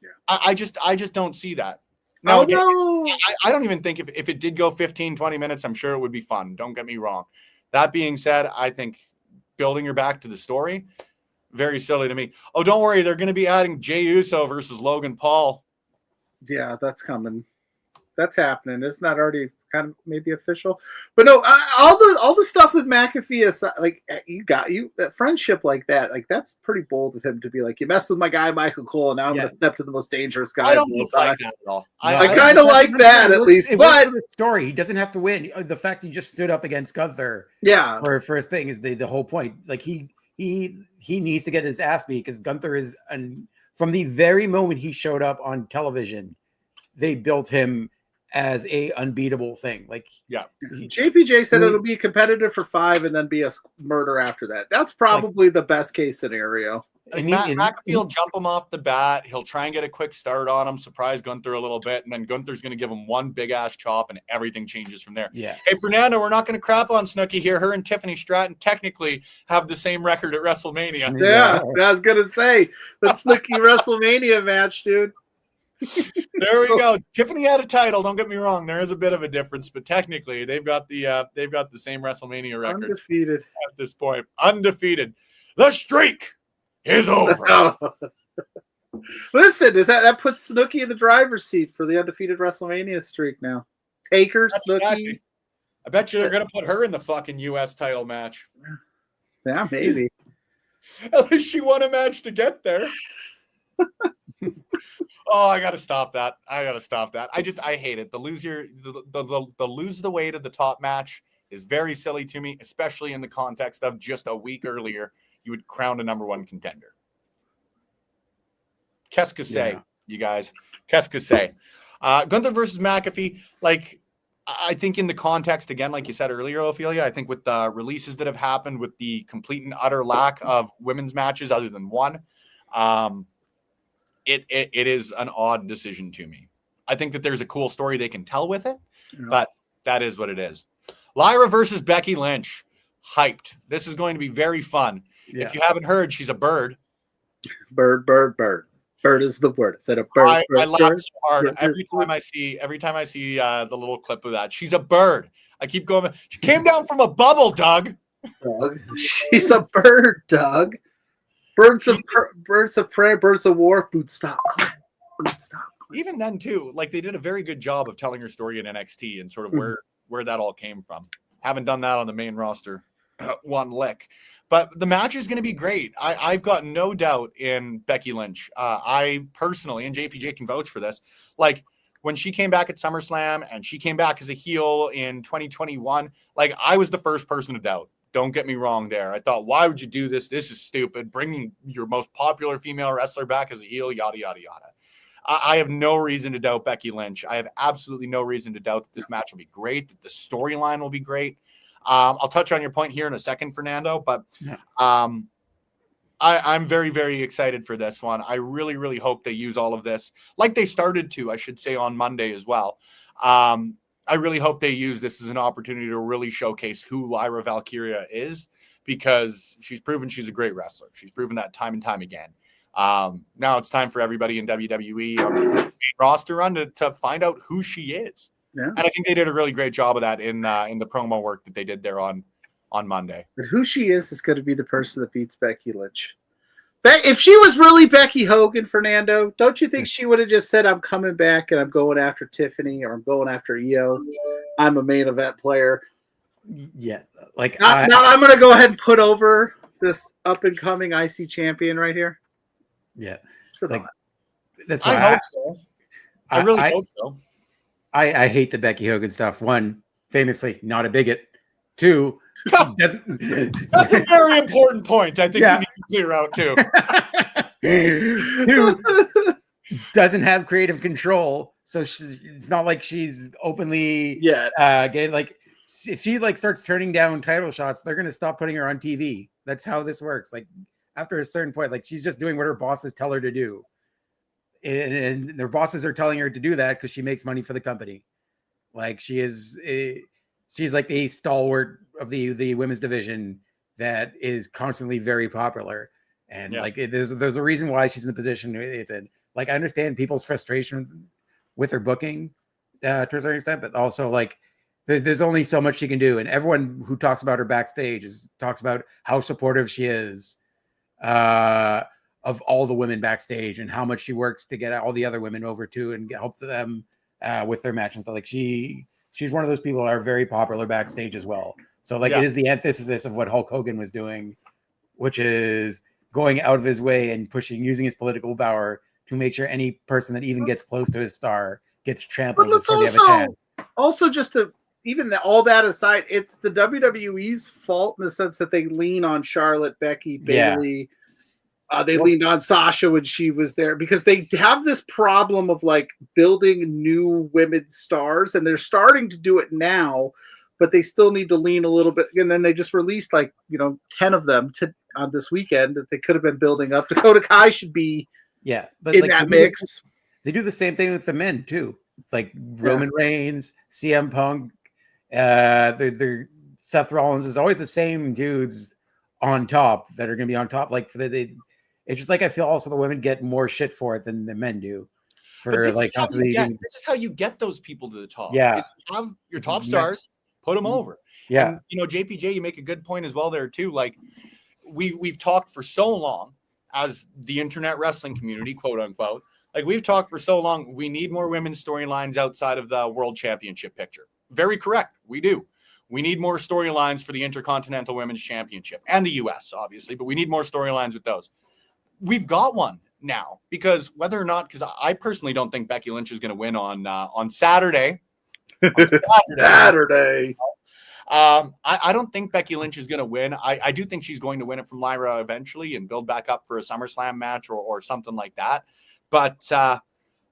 Yeah. I just don't see that. Now, Oh, no. I don't even think if it did go 15, 20 minutes, I'm sure it would be fun. Don't get me wrong. That being said, I think building her back to the story, very silly to me. Oh, don't worry. They're going to be adding Jey Uso versus Logan Paul. Yeah, that's coming. That's happening. Isn't that already kind of maybe official? But no, all the stuff with McAfee is like friendship like that. Like that's pretty bold of him to be like, you messed with my guy Michael Cole, and now I'm going to step to the most dangerous guy. I don't dislike that at all. I kind of like that at least. But the story, he doesn't have to win. The fact he just stood up against Gunther, for first thing is the whole point. Like he needs to get his ass beat because Gunther is from the very moment he showed up on television, they built him as a unbeatable thing. Like JPJ said it'll be competitive for 5 and then be a murder after that. That's probably the best case scenario. Like McAfee will jump him off the bat. He'll try and get a quick start on him, surprise Gunther a little bit, and then Gunther's going to give him one big ass chop, and everything changes from there. Yeah. Hey, Fernando, we're not going to crap on Snooki here. Her and Tiffany Stratton technically have the same record at WrestleMania. Yeah, I was going to say the Snooki WrestleMania match, dude. There we go. Tiffany had a title. Don't get me wrong. There is a bit of a difference, but technically they've got the same WrestleMania record. Undefeated at this point. Undefeated. The streak is over. Listen, that puts Snooki in the driver's seat for the undefeated WrestleMania streak now. Taker, Snooki. Exactly. I bet you they're gonna put her in the fucking US title match. Yeah, maybe. At least she won a match to get there. Oh, I gotta stop that. I hate it. The lose the way to the top match is very silly to me, especially in the context of just a week earlier you would crown a number 1 contender. Qu'est-ce que c'est, you guys? Qu'est-ce que c'est? Gunther versus McAfee, like I think in the context, again, like you said earlier, Ophelia, I think with the releases that have happened, with the complete and utter lack of women's matches other than one, it is an odd decision to me. I think that there's a cool story they can tell with it, but that is what it is. Lyra versus Becky Lynch. Hyped. This is going to be very fun. Yeah. If you haven't heard, she's a bird. Bird. Bird is the word. Is that a bird? I laugh so hard every time I see the little clip of that. She's a bird. I keep going. She came down from a bubble, Doug. She's a bird, Doug. Birds of prey, birds of war. Boot stop. Even then, too, like they did a very good job of telling her story in NXT and sort of where that all came from. Haven't done that on the main roster one lick. But the match is going to be great. I've got no doubt in Becky Lynch. I personally, and JPJ can vouch for this, like when she came back at SummerSlam and she came back as a heel in 2021, like I was the first person to doubt. Don't get me wrong there. I thought, why would you do this? This is stupid. Bringing your most popular female wrestler back as a heel, yada, yada, yada. I have no reason to doubt Becky Lynch. I have absolutely no reason to doubt that this match will be great, that the storyline will be great. I'll touch on your point here in a second, Fernando, but I'm very, very excited for this one. I really, really hope they use all of this like they started to, I should say, on Monday as well. I really hope they use this as an opportunity to really showcase who Lyra Valkyria is, because she's proven she's a great wrestler. She's proven that time and time again. Now it's time for everybody in WWE on the roster run to find out who she is. Yeah. And I think they did a really great job of that in the promo work that they did there on Monday. But who she is going to be the person that beats Becky Lynch. If she was really Becky Hogan, Fernando, don't you think she would have just said, I'm coming back and I'm going after Tiffany or I'm going after Io. I'm a main event player. Yeah. Like now I'm going to go ahead and put over this up and coming IC champion right here. Yeah. So like, that's I hope so. I really hope so. I hate the Becky Hogan stuff. One, famously not a bigot. Two, that's a very important point. I think we need to clear out too. Two, doesn't have creative control, so it's not like she's openly getting like. If she like starts turning down title shots, they're gonna stop putting her on TV. That's how this works. Like after a certain point, like she's just doing what her bosses tell her to do. And their bosses are telling her to do that because she makes money for the company. Like she's like the stalwart of the women's division that is constantly very popular. And like there's a reason why she's in the position it's in. Like I understand people's frustration with her booking to a certain extent, but also like there's only so much she can do. And everyone who talks about her backstage talks about how supportive she is of all the women backstage and how much she works to get all the other women over too and help them with their matches. Like she's one of those people that are very popular backstage as well. So like it is the antithesis of what Hulk Hogan was doing, which is going out of his way and using his political power to make sure any person that even gets close to his star gets trampled before they have a chance. Also, just to even all that aside, it's the WWE's fault in the sense that they lean on Charlotte, Becky, Bayley. They leaned on Sasha when she was there because they have this problem of like building new women's stars, and they're starting to do it now, but they still need to lean a little bit. And then they just released 10 of them on this weekend that they could have been building up. Dakota Kai should be but in that mix. They do the same thing with the men too, like Roman Reigns, CM Punk, they're Seth Rollins is always the same dudes on top that are going to be on top. Like it's just like I feel also the women get more shit for it than the men do. This is how you get those people to the top. Yeah, is have your top stars, put them over. Yeah, and, JPJ, you make a good point as well there too. Like we've talked for so long as the internet wrestling community, quote unquote. Like we've talked for so long, we need more women's storylines outside of the World Championship picture. Very correct. We do. We need more storylines for the Intercontinental Women's Championship and the US, obviously, but we need more storylines with those. We've got one now because whether or not, because I personally don't think Becky Lynch is going to win on Saturday. Saturday. I don't think Becky Lynch is going to win. I do think she's going to win it from Lyra eventually and build back up for a SummerSlam match or something like that. But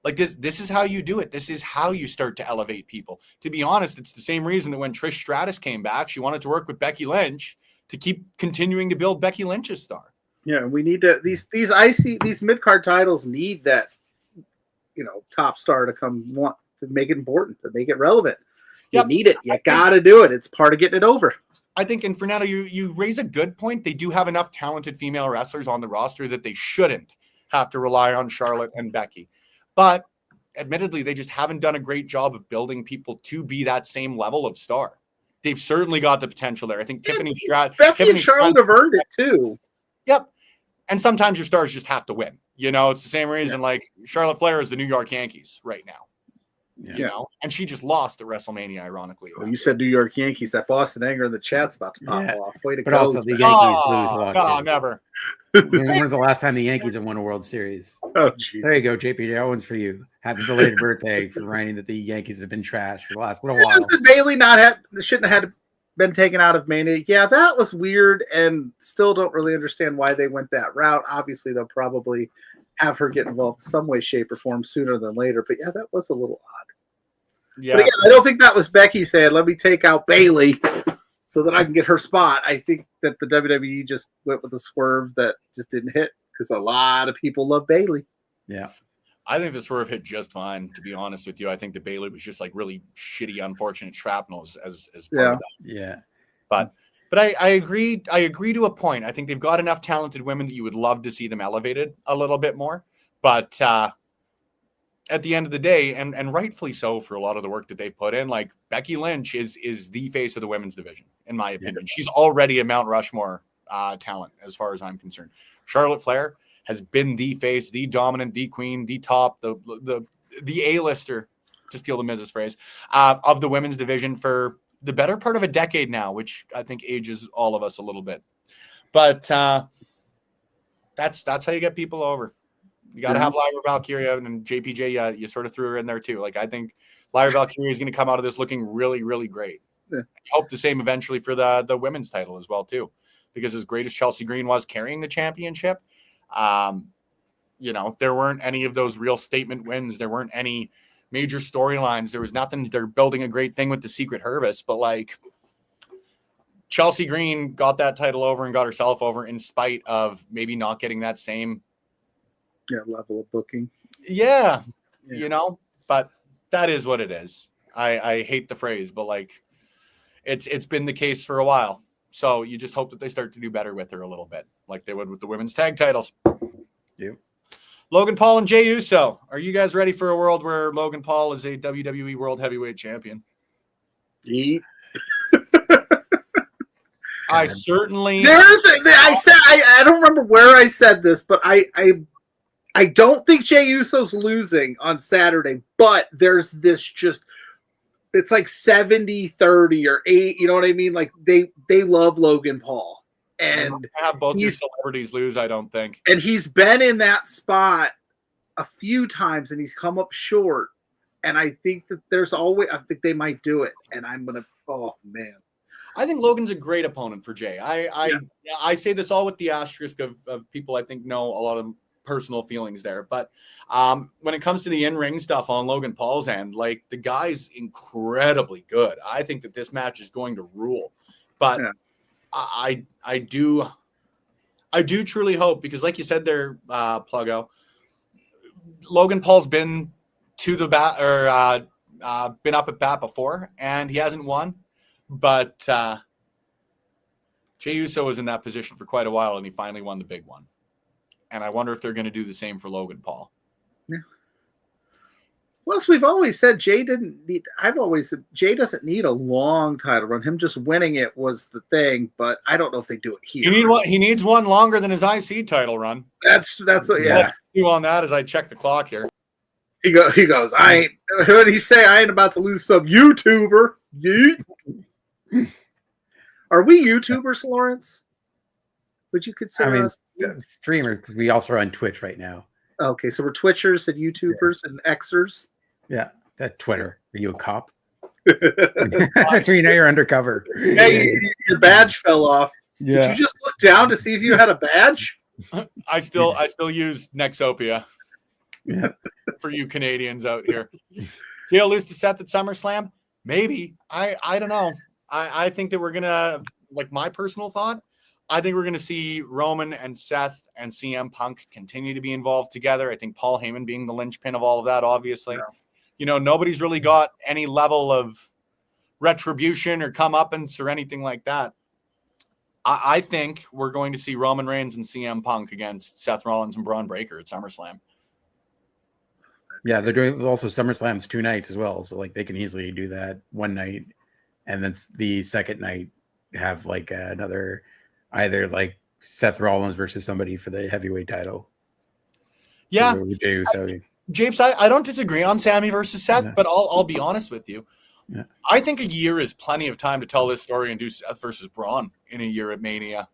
like this is how you do it. This is how you start to elevate people. To be honest, it's the same reason that when Trish Stratus came back, she wanted to work with Becky Lynch to keep continuing to build Becky Lynch's star. Yeah, we need to these mid-card titles need that top star to make it important, to make it relevant. You need it. You got to do it. It's part of getting it over. I think, and Fernando, you raise a good point. They do have enough talented female wrestlers on the roster that they shouldn't have to rely on Charlotte and Becky. But admittedly, they just haven't done a great job of building people to be that same level of star. They've certainly got the potential there. I think Becky and Charlotte have earned it too. Yep. And sometimes your stars just have to win. It's the same reason like Charlotte Flair is the New York Yankees right now. And she just lost at WrestleMania, ironically. Well, you said New York Yankees. That Boston anger in the chat's about to pop off. Way to but go. Also the Yankees lose a lot. No, never. When was the last time the Yankees have won a World Series? Oh, geez. There you go, JP. That one's for you. Happy belated birthday for writing that the Yankees have been trashed for the last little while. Bailey shouldn't have been taken out of Mania. Yeah, that was weird, and still don't really understand why they went that route. Obviously, they'll probably have her get involved in some way, shape, or form sooner than later. But yeah, that was a little odd. Yeah, but again, I don't think that was Becky saying, "Let me take out Bailey so that I can get her spot." I think that the WWE just went with a swerve that just didn't hit because a lot of people love Bailey. Yeah. I think the swerve hit just fine, to be honest with you. I think the Bailey was just like really shitty, unfortunate shrapnel as part of that. Yeah. But I agree to a point. I think they've got enough talented women that you would love to see them elevated a little bit more. But at the end of the day, and rightfully so for a lot of the work that they've put in, like Becky Lynch is the face of the women's division, in my opinion. Yeah. She's already a Mount Rushmore talent as far as I'm concerned. Charlotte Flair has been the face, the dominant, the queen, the top, the A-lister, to steal the Miz's phrase, of the women's division for the better part of a decade now, which I think ages all of us a little bit. But that's how you get people over. You got to have Lyra Valkyria, and JPJ, you sort of threw her in there too. Like, I think Lyra Valkyria is going to come out of this looking really, really great. Yeah. I hope the same eventually for the women's title as well too, because as great as Chelsea Green was carrying the championship, there weren't any of those real statement wins. There weren't any major storylines. There was nothing. They're building a great thing with the Secret Hervis, but like Chelsea Green got that title over and got herself over in spite of maybe not getting that same level of booking. Yeah, you know, but that is what it is. I hate the phrase, but like it's been the case for a while. So you just hope that they start to do better with her a little bit, like they would with the women's tag titles. Yep. Logan Paul and Jey Uso. Are you guys ready for a world where Logan Paul is a WWE World Heavyweight Champion? I certainly. I don't remember where I said this, but I don't think Jey Uso's losing on Saturday, but there's this just, it's like 70-30 or 8, you know what I mean? Like they love Logan Paul. And have both your celebrities lose, I don't think. And he's been in that spot a few times and he's come up short. And I think that I think they might do it. And I'm going to, oh man. I think Logan's a great opponent for Jey. I say this all with the asterisk of people I think know a lot of personal feelings there. But when it comes to the in-ring stuff on Logan Paul's end, like the guy's incredibly good. I think that this match is going to rule. But I do truly hope, because like you said there, Pluggo, Logan Paul's been to the bat or been up at bat before and he hasn't won. But Jey Uso was in that position for quite a while and he finally won the big one. And I wonder if they're going to do the same for Logan Paul. Yeah. Plus, we've always said Jey doesn't need a long title run. Him just winning it was the thing, but I don't know if they do it here. He needs one longer than his IC title run. That's yeah. You on that as I check the clock here. He goes. What did he say? I ain't about to lose some YouTuber. Are we YouTubers, Lawrence? Would you consider us streamers? Because we also are on Twitch right now. Okay, so we're Twitchers and YouTubers and Xers. Yeah, that Twitter. Are you a cop? That's where you know you're undercover. Hey, your badge fell off. Yeah. Did you just look down to see if you had a badge? I still use Nexopia. Yeah. For you Canadians out here. He'll lose to Seth at SummerSlam? Maybe. I don't know. I think that we're gonna, like, my personal thought, I think we're gonna see Roman and Seth and CM Punk continue to be involved together. I think Paul Heyman being the linchpin of all of that, obviously. Yeah. You know, nobody's really got any level of retribution or comeuppance or anything like that. I think we're going to see Roman Reigns and CM Punk against Seth Rollins and Braun Breaker at SummerSlam. Yeah, they're doing also SummerSlam's 2 nights as well. So like they can easily do that one night and then the second night have like another, either like Seth Rollins versus somebody for the heavyweight title. Yeah. Japes, I don't disagree on Sammy versus Seth, but I'll be honest with you. Yeah. I think a year is plenty of time to tell this story and do Seth versus Braun in a year at Mania.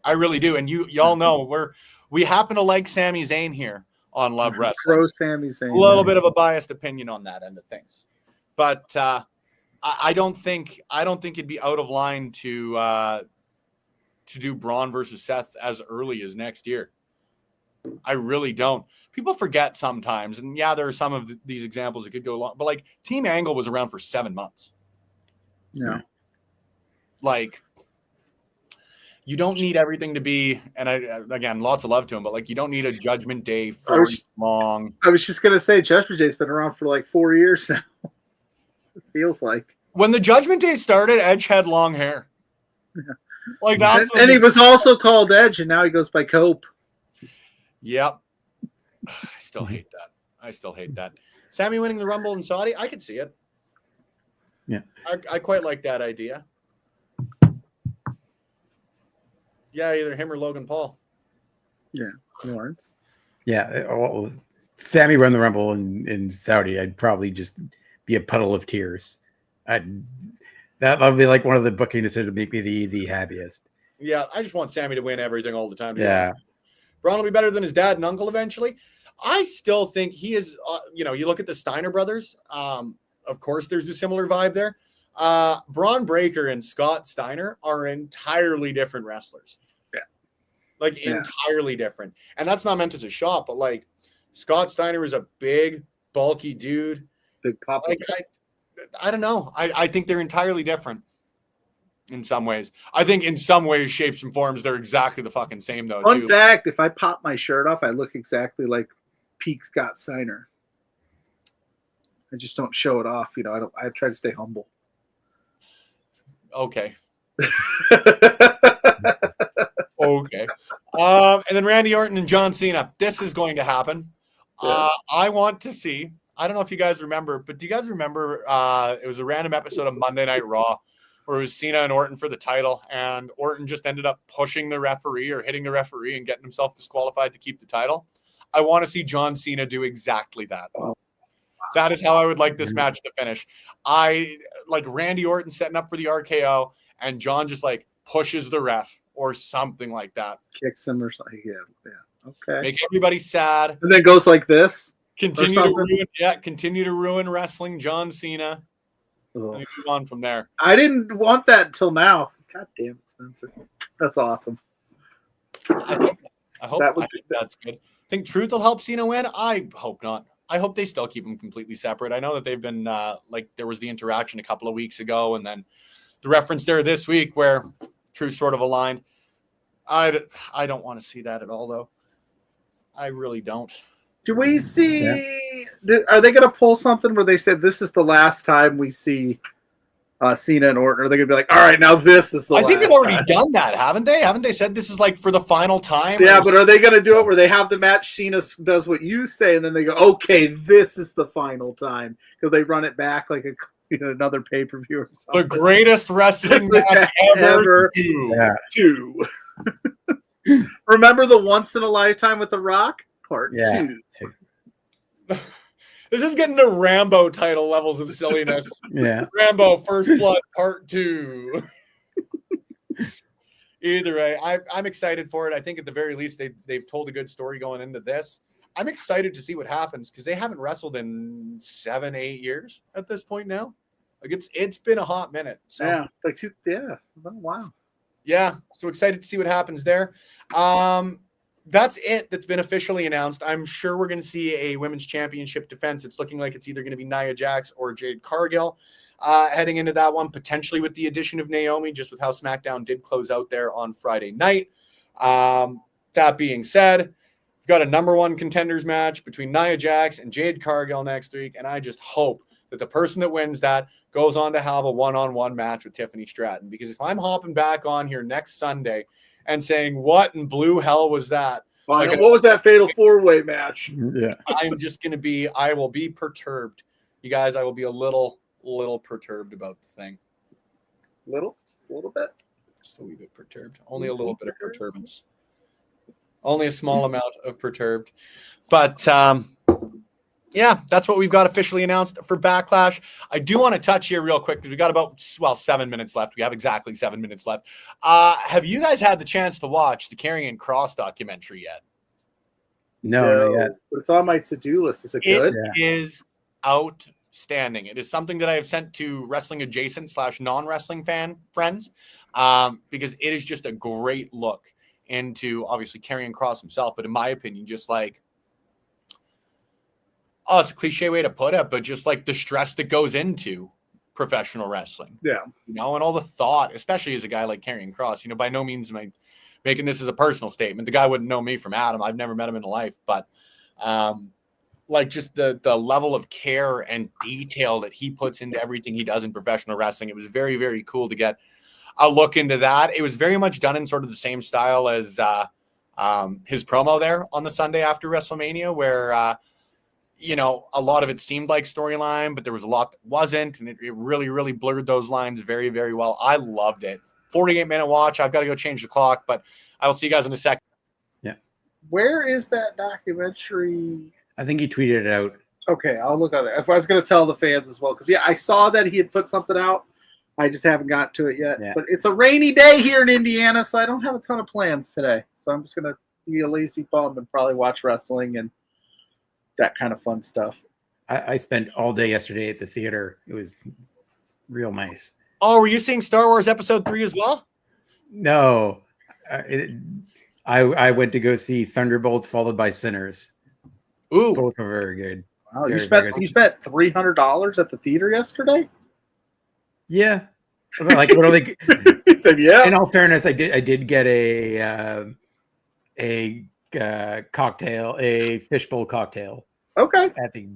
I really do. And y'all know we happen to like Sami Zayn here on Love Wrestling. Pro Sami Zayn. A little bit of a biased opinion on that end of things. But I don't think it'd be out of line to do Braun versus Seth as early as next year. I really don't. People forget sometimes, and yeah, there are some of these examples that could go long, but like Team Angle was around for 7 months. Yeah. Like, you don't need everything to be, and again, lots of love to him, but like you don't need a Judgment Day for long. I was just gonna say Judgment Day's been around for like 4 years now. It feels like when the Judgment Day started, Edge had long hair. Yeah. Like that's and he was also called Edge, and now he goes by Cope. Yep. I still hate that. Sammy winning the Rumble in Saudi, I could see it. Yeah. I quite like that idea. Yeah, either him or Logan Paul. Yeah, Lawrence. Yeah, well, Sammy run the Rumble in Saudi, I'd probably just be a puddle of tears. That would be like one of the booking decisions to make me the happiest. Yeah, I just want Sammy to win everything all the time. Yeah. Braun will be better than his dad and uncle eventually. I still think he is, you look at the Steiner brothers. Of course, there's a similar vibe there. Braun Breaker and Scott Steiner are entirely different wrestlers. Yeah. Like, entirely different. And that's not meant as a shot, but, like, Scott Steiner is a big, bulky dude. Big pop. Like, I don't know. I think they're entirely different. in some ways. I think in some ways, shapes and forms, they're exactly the fucking same though. Fun too. fact: if I pop my shirt off, I look exactly like Pete Scott Steiner. I just don't show it off. You know, I try to stay humble. Okay. Okay. And then Randy Orton and John Cena. This is going to happen. Yeah. I want to see. I don't know if you guys remember, but do you guys remember? It was a random episode of Monday Night Raw where it was Cena and Orton for the title, and Orton just ended up pushing the referee or hitting the referee and getting himself disqualified to keep the title. I want to see John Cena do exactly that. Oh. That is how I would like this match to finish. I like Randy Orton setting up for the RKO, and John just like pushes the ref or something like that. Kicks him or something. Yeah. Okay. Make everybody sad. And then goes like this. Continue to ruin wrestling. John Cena. And move on from there. I didn't want that until now. God damn it, Spencer. That's awesome. I hope that's good. Think Truth will help Cena win? I hope not. I hope they still keep them completely separate. I know that they've been like there was the interaction a couple of weeks ago, and then the reference there this week where Truth sort of aligned. I don't want to see that at all, though. I really don't. Do we see? Yeah. Are they going to pull something where they said this is the last time we see Cena and Orton? Are they going to be like, all right, now this is the last time? I think they've already done that, haven't they? Haven't they said this is like for the final time? Yeah, but are they going to do it where they have the match, Cena does what you say, and then they go, okay, this is the final time? Because they run it back like another pay-per-view or something. The greatest wrestling match ever. Two. Remember the Once in a Lifetime with The Rock? Part 2. This is getting to Rambo title levels of silliness. Yeah. Rambo First Blood Part 2. Either way, I'm excited for it. I think at the very least they've told a good story going into this. I'm excited to see what happens because they haven't wrestled in 7-8 years at this point now. Like it's been a hot minute. So. Yeah, like wow. Yeah, so excited to see what happens there. That's it. That's been officially announced. I'm sure we're going to see a women's championship defense. It's looking like it's either going to be Nia Jax or Jade Cargill heading into that one, potentially with the addition of Naomi, just with how SmackDown did close out there on Friday night. That being said, we've got a number one contenders match between Nia Jax and Jade Cargill next week, and I just hope that the person that wins that goes on to have a one-on-one match with Tiffany Stratton. Because if I'm hopping back on here next Sunday and saying, what in blue hell was that? What was that fatal four-way match? Yeah. I'm just going to be, I will be perturbed. You guys, I will be a little perturbed about the thing. Just a little bit? Just a wee bit perturbed. Only a little bit of perturbance. Only a small amount of perturbed. But, yeah, that's what we've got officially announced for Backlash. I do want to touch here real quick because we got about 7 minutes left. We have exactly 7 minutes left. Have you guys had the chance to watch the Karrion Kross documentary yet? No, not yet. But it's on my to-do list. Is it good? It is outstanding. It is something that I have sent to wrestling adjacent / non-wrestling fan friends because it is just a great look into obviously Karrion Kross himself, but in my opinion, just like it's a cliche way to put it, but just like the stress that goes into professional wrestling. Yeah. And all the thought, especially as a guy like Karrion Kross, by no means am I making this as a personal statement. The guy wouldn't know me from Adam. I've never met him in life, but like just the level of care and detail that he puts into everything he does in professional wrestling. It was very, very cool to get a look into that. It was very much done in sort of the same style as his promo there on the Sunday after WrestleMania, where a lot of it seemed like storyline, but there was a lot that wasn't, and it really, really blurred those lines very, very well. I loved it. 48-minute watch. I've got to go change the clock, but I will see you guys in a second. Yeah. Where is that documentary? I think he tweeted it out. Okay, I'll look at it. If I was going to tell the fans as well, because I saw that he had put something out. I just haven't got to it yet. Yeah. But it's a rainy day here in Indiana, so I don't have a ton of plans today. So I'm just going to be a lazy bum and probably watch wrestling and that kind of fun stuff. I spent all day yesterday at the theater. It was real nice. Oh, were you seeing Star Wars Episode 3 as well? No. I went to go see Thunderbolts followed by Sinners. Ooh. Both are very good. Wow, you spent $300 at the theater yesterday? Yeah. Like literally. He said, "Yeah." In all fairness, I did get a cocktail, a fishbowl cocktail Okay. at the.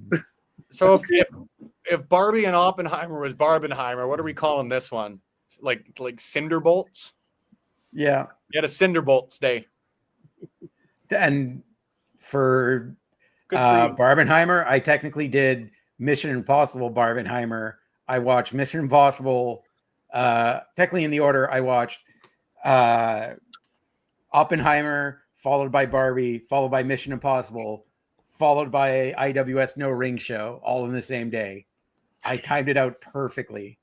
So if Barbie and Oppenheimer was Barbenheimer, what are we calling this one? Like cinder bolts? Yeah. You had a cinder bolts day. And for Good for you. Barbenheimer, I technically did Mission Impossible Barbenheimer. I watched Mission Impossible. Technically in the order, I watched Oppenheimer, followed by Barbie, followed by Mission Impossible, followed by IWS No Ring Show, all in the same day. I timed it out perfectly.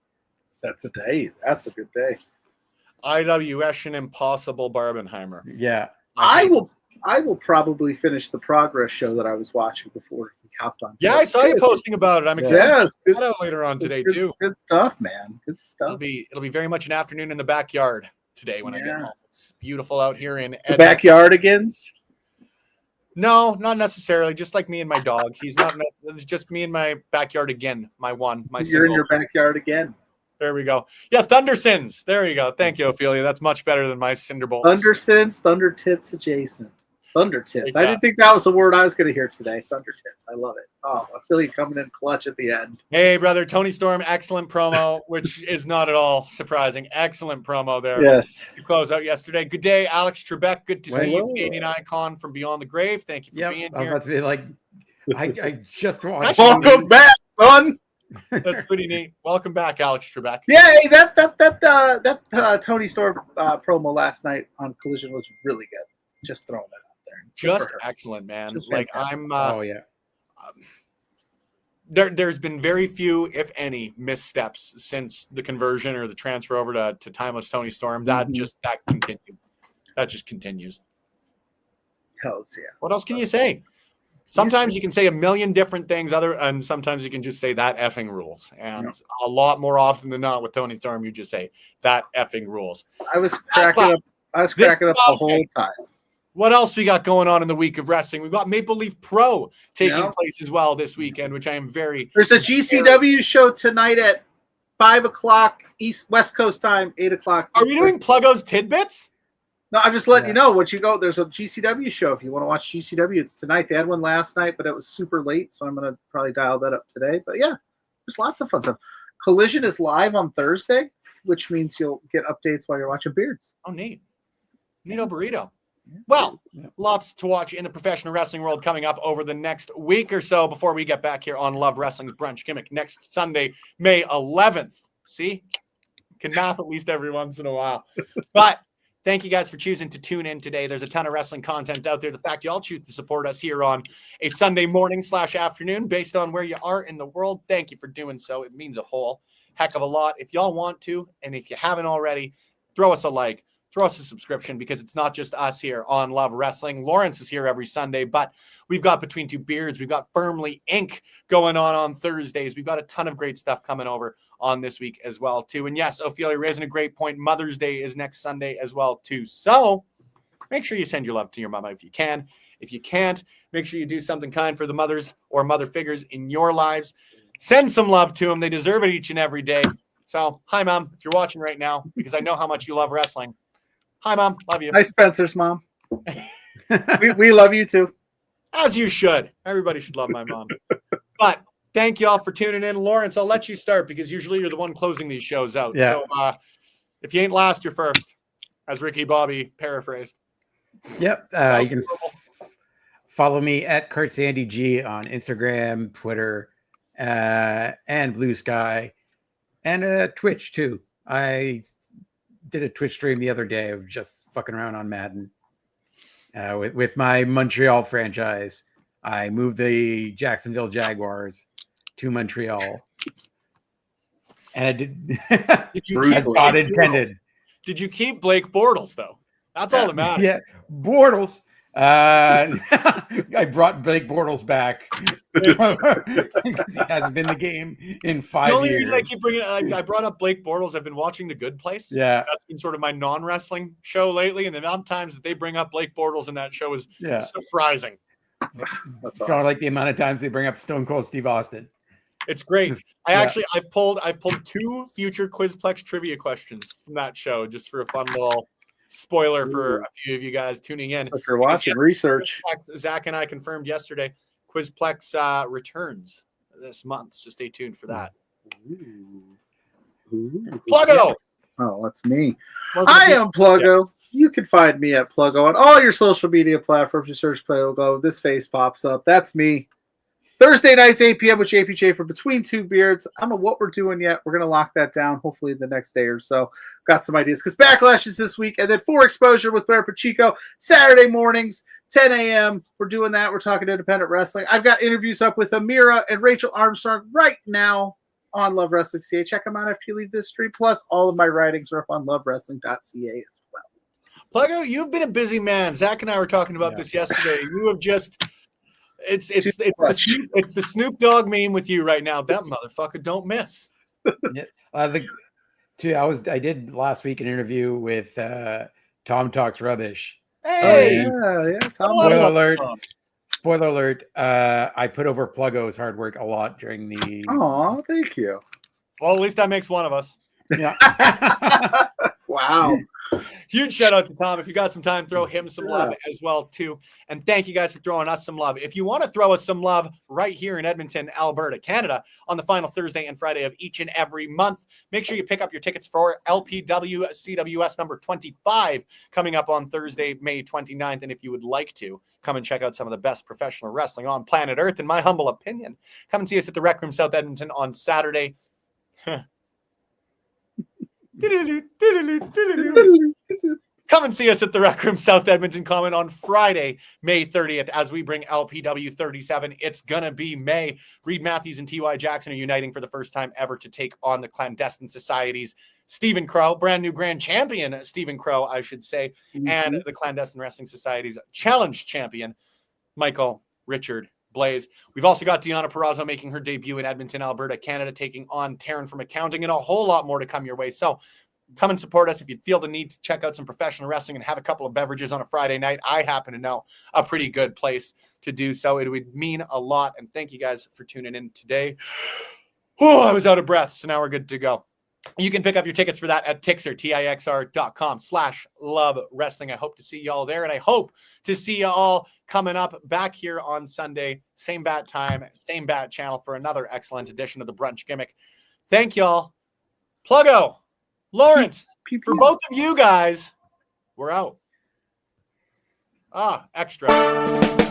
That's a day. That's a good day. IWS and Impossible Barbenheimer. Yeah. I will probably finish the Progress show that I was watching before we hopped on. Yeah, I saw you posting about it. I'm excited Yeah, to check that out later on today too. Good stuff, man. Good It'll stuff. be very much an afternoon in the backyard today when I get home. It's beautiful out here in The backyardigans. No, not necessarily. Just like me and my dog. He's not. It's just me and my backyard again. My You're single. in your backyard again. There we go. Yeah, Thunder Sins. There you go. Thank you, Ophelia. That's much better than my cinder bolts. Thunder Sins, Thunder Tits adjacent. Thunder Tits. I didn't think that was the word I was going to hear today. Thunder Tits. I love it. Oh, I feel you coming in clutch at the end. Hey, brother. Tony Storm, excellent promo, which is not at all surprising. Excellent promo there. Yes. You closed out yesterday. Good day, Alex Trebek. Good to see you, Hello. Canadian icon from Beyond the Grave. Thank you for being I was here. about to be like, I just watched. Welcome back, son. That's pretty neat. Welcome back, Alex Trebek. Yay! That Tony Storm promo last night on Collision was really good. Just throwing that out there. Just excellent, man. Just like fantastic. I'm. Oh yeah. There's been very few, if any, missteps since the conversion or the transfer over to Timeless Tony Storm. That continued. That just continues. Hells yeah. What else can you say? Sometimes you can say a million different things, and sometimes you can just say that effing rules. And a lot more often than not with Tony Storm, you just say that effing rules. I was cracking up the whole time. What else we got going on in the week of wrestling? We've got Maple Leaf Pro taking place as well this weekend, which I am very. There's a GCW show tonight at 5:00 West Coast time, 8:00. Are we doing Pluggo's Tidbits? No, I'm just letting you know what you go. There's a GCW show if you want to watch GCW. It's tonight. They had one last night, but it was super late, so I'm gonna probably dial that up today. But yeah, there's lots of fun stuff. Collision is live on Thursday, which means you'll get updates while you're watching Beards. Oh, neat. Neato burrito. Well, lots to watch in the professional wrestling world coming up over the next week or so before we get back here on Love Wrestling's Brunch Gimmick next Sunday, May 11th. See? Can math at least every once in a while. But thank you guys for choosing to tune in today. There's a ton of wrestling content out there. The fact y'all choose to support us here on a Sunday morning/afternoon based on where you are in the world, thank you for doing so. It means a whole heck of a lot. If y'all want to, and if you haven't already, throw us a like. Throw us a subscription because it's not just us here on Love Wrestling. Lawrence is here every Sunday, but we've got Between Two Beards. We've got Firmly Inc. going on Thursdays. We've got a ton of great stuff coming over on this week as well, too. And yes, Ophelia raising a great point. Mother's Day is next Sunday as well, too. So make sure you send your love to your mama if you can. If you can't, make sure you do something kind for the mothers or mother figures in your lives. Send some love to them. They deserve it each and every day. So, hi, Mom, if you're watching right now, because I know how much you love wrestling. Hi, Mom. Love you. Hi, Spencer's mom. we love you too. As you should. Everybody should love my mom. But thank you all for tuning in. Lawrence, I'll let you start because usually you're the one closing these shows out. Yeah. So if you ain't last, you're first, as Ricky Bobby paraphrased. Yep. You can follow me at Kurt Sandy G on Instagram, Twitter, and Blue Sky, and Twitch too. I did a Twitch stream the other day of just fucking around on Madden with my Montreal franchise. I moved the Jacksonville Jaguars to Montreal, and I did as God intended. Did you keep Blake Bortles though? That's all that matters. Yeah, Bortles. I brought Blake Bortles back because he hasn't been the game in 5 years. The only reason I keep bringing it, I brought up Blake Bortles. I've been watching The Good Place. Yeah, that's been sort of my non-wrestling show lately, and the amount of times that they bring up Blake Bortles in that show is surprising. It's not like the amount of times they bring up Stone Cold Steve Austin. It's great. I've pulled 2 future Quizplex trivia questions from that show just for a fun little spoiler for a few of you guys tuning in. If you're watching research, Zach and I confirmed yesterday Quizplex returns this month, so stay tuned for that. Pluggo. Oh, that's me. I am Pluggo. You can find me at Pluggo on all your social media platforms. You search Pluggo. This face pops up. That's me. Thursday nights, 8 p.m. with JPJ for Between Two Beards. I don't know what we're doing yet. We're going to lock that down hopefully the next day or so. Got some ideas because Backlash is this week. And then For Exposure with Blair Pacheco, Saturday mornings, 10 a.m. We're doing that. We're talking independent wrestling. I've got interviews up with Amira and Rachel Armstrong right now on Love Wrestling CA. Check them out after you leave this stream. Plus, all of my writings are up on lovewrestling.ca as well. Pluggo, you've been a busy man. Zach and I were talking about this yesterday. You have just... It's the Snoop Dogg meme with you right now. That motherfucker don't miss. I did last week an interview with Tom Talks Rubbish. Hey, Tom. Spoiler alert. I put over Pluggo's hard work a lot during the. Oh, thank you. Well, at least that makes one of us. Yeah. Wow. Huge shout out to Tom. If you got some time, throw him some love as well too. And thank you guys for throwing us some love. If you want to throw us some love right here in Edmonton, Alberta, Canada, on the final Thursday and Friday of each and every month, make sure you pick up your tickets for LPW CWS number 25 coming up on Thursday, May 29th. And if you would like to come and check out some of the best professional wrestling on planet Earth, in my humble opinion, come and see us at the Rec Room South Edmonton on Saturday. Come and see us at the Rec Room South Edmonton Common on Friday, May 30th, as we bring LPW 37. It's gonna be May. Reed Matthews and T.Y. Jackson are uniting for the first time ever to take on the clandestine societies. Stephen Crow, brand new grand champion, Stephen Crow, I should say, and the clandestine wrestling society's challenge champion, Michael Richard Blaze. We've also got Deanna Perrazzo making her debut in Edmonton, Alberta, Canada, taking on Taryn from Accounting, and a whole lot more to come your way. So come and support us if you feel the need to check out some professional wrestling and have a couple of beverages on a Friday night. I happen to know a pretty good place to do so. It would mean a lot. And thank you guys for tuning in today. Oh, I was out of breath, so now we're good to go. You can pick up your tickets for that at tixr.com/love wrestling. I hope to see y'all there, and I hope to see y'all coming up back here on Sunday, same bat time, same bat channel for another excellent edition of the Brunch Gimmick. Thank y'all. Pluggo, Lawrence, for both of you guys, we're out. Extra.